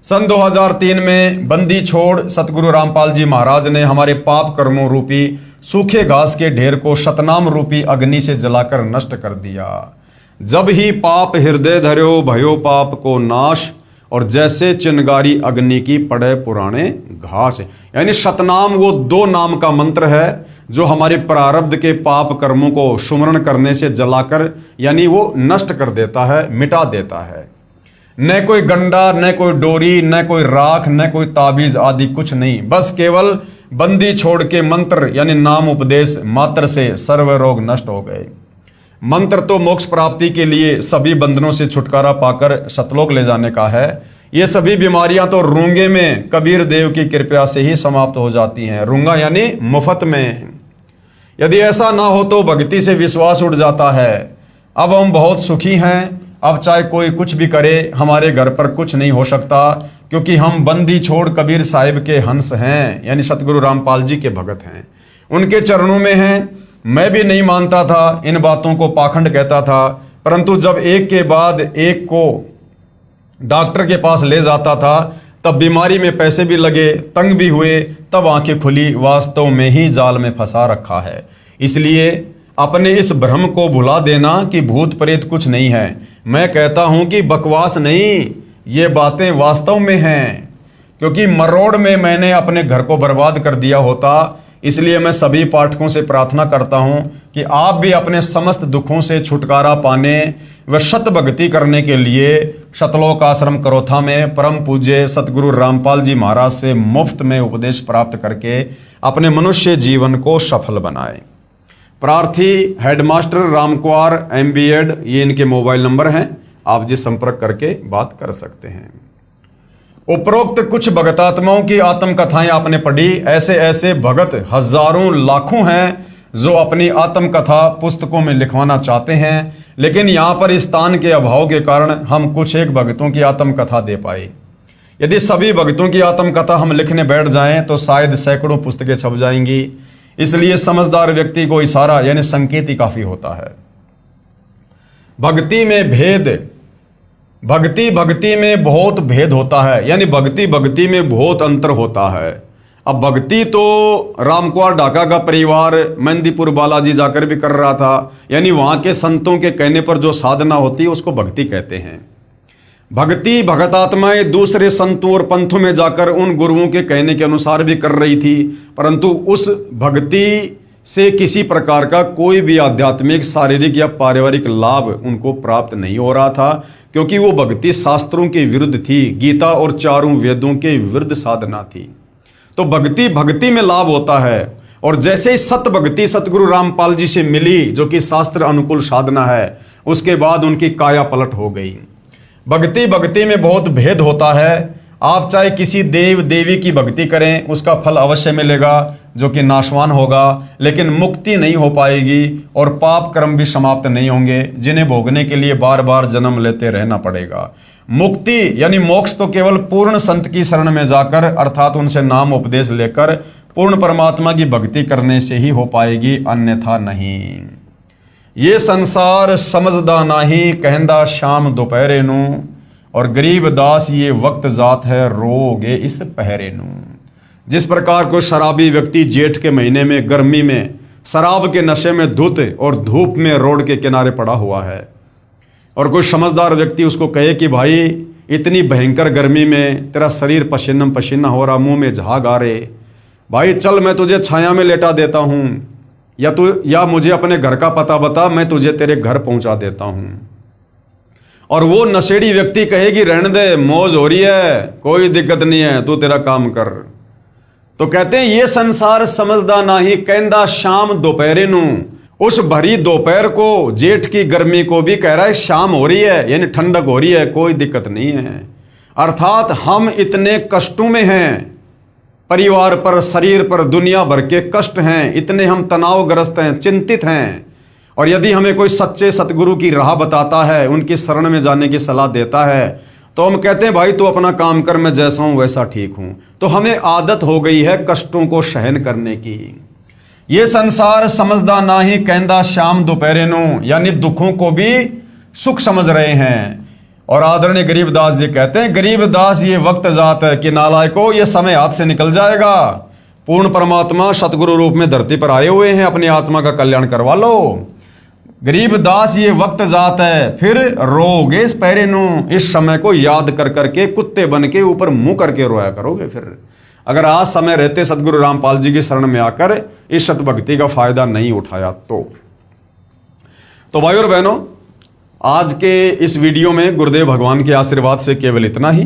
सन 2003 में बंदी छोड़ सतगुरु रामपाल जी महाराज ने हमारे पाप कर्मों रूपी सूखे घास के ढेर को शतनाम रूपी अग्नि से जलाकर नष्ट कर दिया। जब ही पाप हृदय धर्यो भयो पाप को नाश, और जैसे चिनगारी अग्नि की पड़े पुराने घास। यानी शतनाम वो 2 नाम का मंत्र है जो हमारे प्रारब्ध के पाप कर्मों को सुमरण करने से जलाकर यानी वो नष्ट कर देता है, मिटा देता है। न कोई गंडा, न कोई डोरी, न कोई राख, न कोई ताबीज आदि कुछ नहीं, बस केवल बंदी छोड़ के मंत्र यानी नाम उपदेश मात्र से सर्व रोग नष्ट हो गए। मंत्र तो मोक्ष प्राप्ति के लिए सभी बंधनों से छुटकारा पाकर सतलोक ले जाने का है। ये सभी बीमारियां तो रूंगे में कबीर देव की कृपा से ही समाप्त हो जाती हैं। रूंगा यानी मुफ्त में। यदि ऐसा ना हो तो भक्ति से विश्वास उठ जाता है। अब हम बहुत सुखी हैं। अब चाहे कोई कुछ भी करे, हमारे घर पर कुछ नहीं हो सकता, क्योंकि हम बंदी छोड़ कबीर साहिब के हंस हैं, यानी सतगुरु रामपाल जी के भगत हैं, उनके चरणों में हैं। मैं भी नहीं मानता था, इन बातों को पाखंड कहता था, परंतु जब एक के बाद एक को डॉक्टर के पास ले जाता था तब बीमारी में पैसे भी लगे, तंग भी हुए, तब आंखें खुली, वास्तव में ही जाल में फंसा रखा है। इसलिए अपने इस भ्रम को भुला देना कि भूत प्रेत कुछ नहीं है। मैं कहता हूं कि बकवास नहीं, ये बातें वास्तव में हैं, क्योंकि मरोड़ में मैंने अपने घर को बर्बाद कर दिया होता। इसलिए मैं सभी पाठकों से प्रार्थना करता हूं कि आप भी अपने समस्त दुखों से छुटकारा पाने व शत भक्ति करने के लिए सतलोक आश्रम करोथा में परम पूज्य सतगुरु रामपाल जी महाराज से मुफ्त में उपदेश प्राप्त करके अपने मनुष्य जीवन को सफल बनाएं। प्रार्थी हेडमास्टर रामकुमार MBEd, ये इनके मोबाइल नंबर हैं, आप जी संपर्क करके बात कर सकते हैं। उपरोक्त कुछ भगतात्माओं की आत्मकथाएं आपने पढ़ी। ऐसे ऐसे भगत हजारों लाखों हैं जो अपनी आत्मकथा पुस्तकों में लिखवाना चाहते हैं, लेकिन यहाँ पर स्थान के अभाव के कारण हम कुछ एक भगतों की आत्मकथा दे पाए। यदि सभी भगतों की आत्मकथा हम लिखने बैठ जाएं तो शायद सैकड़ों पुस्तकें छप जाएंगी। इसलिए समझदार व्यक्ति को इशारा यानी संकेत ही काफी होता है। भक्ति में भेद, भक्ति में बहुत भेद होता है, यानी भक्ति में बहुत अंतर होता है। अब भक्ति तो रामकुमार ढाका का परिवार मेहंदीपुर बालाजी जाकर भी कर रहा था, यानी वहां के संतों के कहने पर जो साधना होती है उसको भक्ति कहते हैं। भक्ति भगतात्माएं दूसरे संतों और पंथों में जाकर उन गुरुओं के कहने के अनुसार भी कर रही थी, परंतु उस भक्ति से किसी प्रकार का कोई भी आध्यात्मिक, शारीरिक या पारिवारिक लाभ उनको प्राप्त नहीं हो रहा था, क्योंकि वो भक्ति शास्त्रों के विरुद्ध थी, गीता और चारों वेदों के विरुद्ध साधना थी। तो भक्ति में लाभ होता है, और जैसे ही सत भक्ति सतगुरु रामपाल जी से मिली, जो कि शास्त्र अनुकूल साधना है, उसके बाद उनकी काया पलट हो गई। भक्ति भक्ति में बहुत भेद होता है। आप चाहे किसी देव देवी की भक्ति करें, उसका फल अवश्य मिलेगा जो कि नाशवान होगा, लेकिन मुक्ति नहीं हो पाएगी और पाप कर्म भी समाप्त नहीं होंगे, जिन्हें भोगने के लिए बार बार जन्म लेते रहना पड़ेगा। मुक्ति यानी मोक्ष तो केवल पूर्ण संत की शरण में जाकर, अर्थात उनसे नाम उपदेश लेकर पूर्ण परमात्मा की भक्ति करने से ही हो पाएगी, अन्यथा नहीं। ये संसार समझदा नाही, कहंदा शाम दोपहरे नू, और गरीब दास ये वक्त जात है, रोगे इस पहरे नू। जिस प्रकार कोई शराबी व्यक्ति जेठ के महीने में गर्मी में शराब के नशे में धुत और धूप में रोड के किनारे पड़ा हुआ है, और कोई समझदार व्यक्ति उसको कहे कि भाई इतनी भयंकर गर्मी में तेरा शरीर पसीना पसीना हो रहा, मुंह में झाग आ रहे, भाई चल मैं तुझे छाया में लेटा देता हूँ, या मुझे अपने घर का पता बता, मैं तुझे तेरे घर पहुंचा देता हूँ। और वो नशेड़ी व्यक्ति कहेगी रहने दे, मौज हो रही है, कोई दिक्कत नहीं है, तू तेरा काम कर। तो कहते हैं ये संसार समझदा नाही, कहंदा शाम दोपहरे नू। उस भरी दोपहर को, जेठ की गर्मी को भी कह रहा है शाम हो रही है, यानी ठंडक हो रही है, कोई दिक्कत नहीं है। अर्थात हम इतने कष्टों में हैं, परिवार पर, शरीर पर दुनिया भर के कष्ट हैं, इतने हम तनावग्रस्त हैं, चिंतित हैं। और यदि हमें कोई सच्चे सतगुरु की राह बताता है, उनकी शरण में जाने की सलाह देता है, तो हम कहते हैं भाई तू अपना काम कर, मैं जैसा हूं वैसा ठीक हूं। तो हमें आदत हो गई है कष्टों को सहन करने की। ये संसार समझदा नाही, कहंदा शाम दोपहरे नू, यानी दुखों को भी सुख समझ रहे हैं। और आदरणीय गरीबदास जी कहते हैं, गरीबदास ये वक्त जात है कि नालायको, ये समय हाथ से निकल जाएगा। पूर्ण परमात्मा सतगुरु रूप में धरती पर आए हुए हैं, अपनी आत्मा का कल्याण करवा लो। गरीबदास ये वक्त जात है, फिर रोगे इस पैरे नू, इस समय को याद कर करके कुत्ते बन के ऊपर मुंह करके रोया करोगे। फिर अगर आज समय रहते सतगुरु रामपाल जी की शरण में आकर इस सतभक्ति का फायदा नहीं उठाया तो भाई और बहनों, आज के इस वीडियो में गुरुदेव भगवान के आशीर्वाद से केवल इतना ही,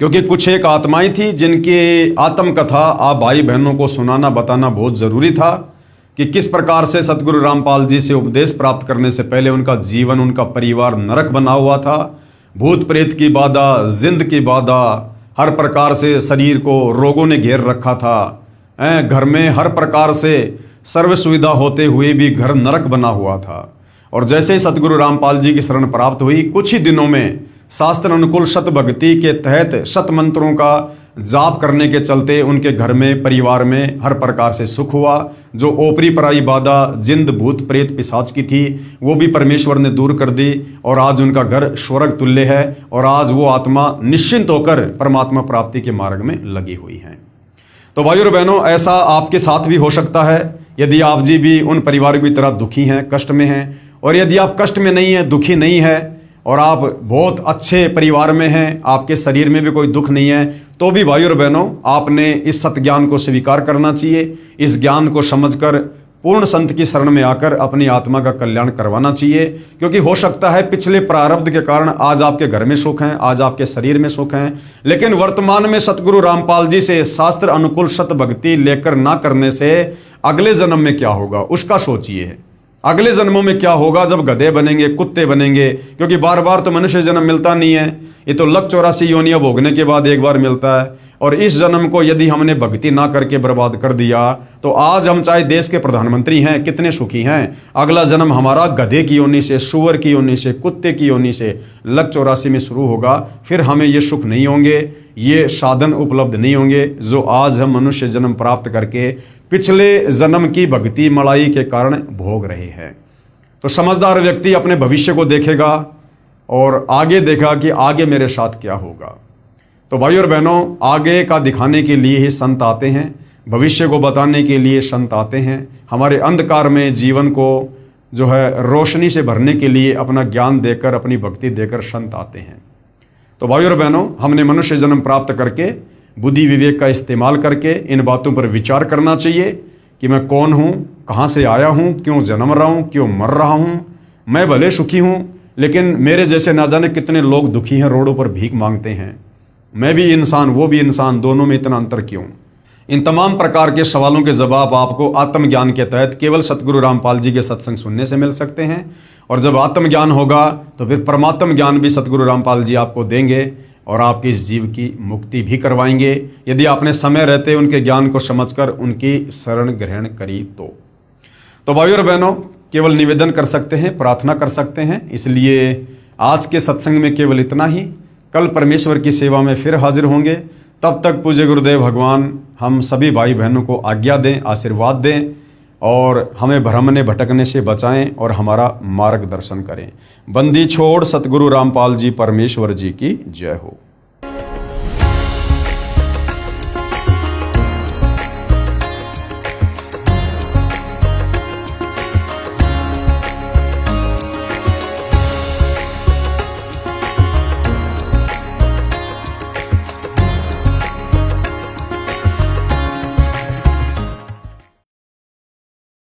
क्योंकि कुछ एक आत्माएं थी जिनकी आत्मकथा आप भाई बहनों को सुनाना बताना बहुत ज़रूरी था कि किस प्रकार से सतगुरु रामपाल जी से उपदेश प्राप्त करने से पहले उनका जीवन, उनका परिवार नरक बना हुआ था। भूत प्रेत की बाधा, जिंद की बाधा, हर प्रकार से शरीर को रोगों ने घेर रखा था। घर में हर प्रकार से सर्व सुविधा होते हुए भी घर नरक बना हुआ था। और जैसे ही सतगुरु रामपाल जी की शरण प्राप्त हुई, कुछ ही दिनों में शास्त्र अनुकूल शत भक्ति के तहत शत मंत्रों का जाप करने के चलते उनके घर में, परिवार में हर प्रकार से सुख हुआ। जो ओपरी पराई बाधा, जिंद, भूत प्रेत, पिशाच की थी, वो भी परमेश्वर ने दूर कर दी और आज उनका घर स्वर्ग तुल्य है और आज वो आत्मा निश्चिंत होकर परमात्मा प्राप्ति के मार्ग में लगी हुई है। तो भाइयों और बहनों, ऐसा आपके साथ भी हो सकता है यदि आप जी भी उन परिवारों की तरह दुखी हैं, कष्ट में हैं। और यदि आप कष्ट में नहीं हैं, दुखी नहीं है और आप बहुत अच्छे परिवार में हैं, आपके शरीर में भी कोई दुख नहीं है, तो भी भाइयों और बहनों आपने इस सत्य ज्ञान को स्वीकार करना चाहिए। इस ज्ञान को समझकर पूर्ण संत की शरण में आकर अपनी आत्मा का कल्याण करवाना चाहिए। क्योंकि हो सकता है पिछले प्रारब्ध के कारण आज आपके घर में सुख हैं, आज आपके शरीर में सुख हैं, लेकिन वर्तमान में सतगुरु रामपाल जी से शास्त्र अनुकूल सत भक्ति लेकर ना करने से अगले जन्म में क्या होगा उसका सोचिए। अगले जन्मों में क्या होगा जब गधे बनेंगे, कुत्ते बनेंगे, क्योंकि बार बार तो मनुष्य जन्म मिलता नहीं है। ये तो 184 योनियां भोगने के बाद एक बार मिलता है। और इस जन्म को यदि हमने भक्ति ना करके बर्बाद कर दिया तो आज हम चाहे देश के प्रधानमंत्री हैं, कितने सुखी हैं, अगला जन्म हमारा गधे की योनि से, सुअर की योनि से, कुत्ते की योनि से 184 में शुरू होगा। फिर हमें ये सुख नहीं होंगे, ये साधन उपलब्ध नहीं होंगे जो आज हम मनुष्य जन्म प्राप्त करके पिछले जन्म की भक्ति मलाई के कारण भोग रहे हैं। तो समझदार व्यक्ति अपने भविष्य को देखेगा और आगे देखा कि आगे मेरे साथ क्या होगा। तो भाइयों और बहनों, आगे का दिखाने के लिए ही संत आते हैं, भविष्य को बताने के लिए संत आते हैं, हमारे अंधकार में जीवन को जो है रोशनी से भरने के लिए अपना ज्ञान देकर, अपनी भक्ति देकर संत आते हैं। तो भाइयों और बहनों, हमने मनुष्य जन्म प्राप्त करके बुद्धि विवेक का इस्तेमाल करके इन बातों पर विचार करना चाहिए कि मैं कौन हूँ, कहाँ से आया हूँ, क्यों जन्म रहा हूँ, क्यों मर रहा हूँ। मैं भले सुखी हूँ, लेकिन मेरे जैसे ना जाने कितने लोग दुखी हैं, रोडों पर भीख मांगते हैं। मैं भी इंसान, वो भी इंसान, दोनों में इतना अंतर क्यों? इन तमाम प्रकार के सवालों के जवाब आपको आत्मज्ञान के तहत केवल सतगुरु रामपाल जी के सत्संग सुनने से मिल सकते हैं। और जब आत्मज्ञान होगा तो फिर परमात्म ज्ञान भी सतगुरु रामपाल जी आपको देंगे और आपके इस जीव की मुक्ति भी करवाएंगे, यदि आपने समय रहते उनके ज्ञान को समझकर उनकी शरण ग्रहण करी तो भाइयों और बहनों, केवल निवेदन कर सकते हैं, प्रार्थना कर सकते हैं। इसलिए आज के सत्संग में केवल इतना ही। कल परमेश्वर की सेवा में फिर हाजिर होंगे। तब तक पूज्य गुरुदेव भगवान हम सभी भाई बहनों को आज्ञा दें, आशीर्वाद दें और हमें भ्रमने भटकने से बचाएं और हमारा मार्गदर्शन करें। बंदी छोड़ सतगुरु रामपाल जी परमेश्वर जी की जय हो।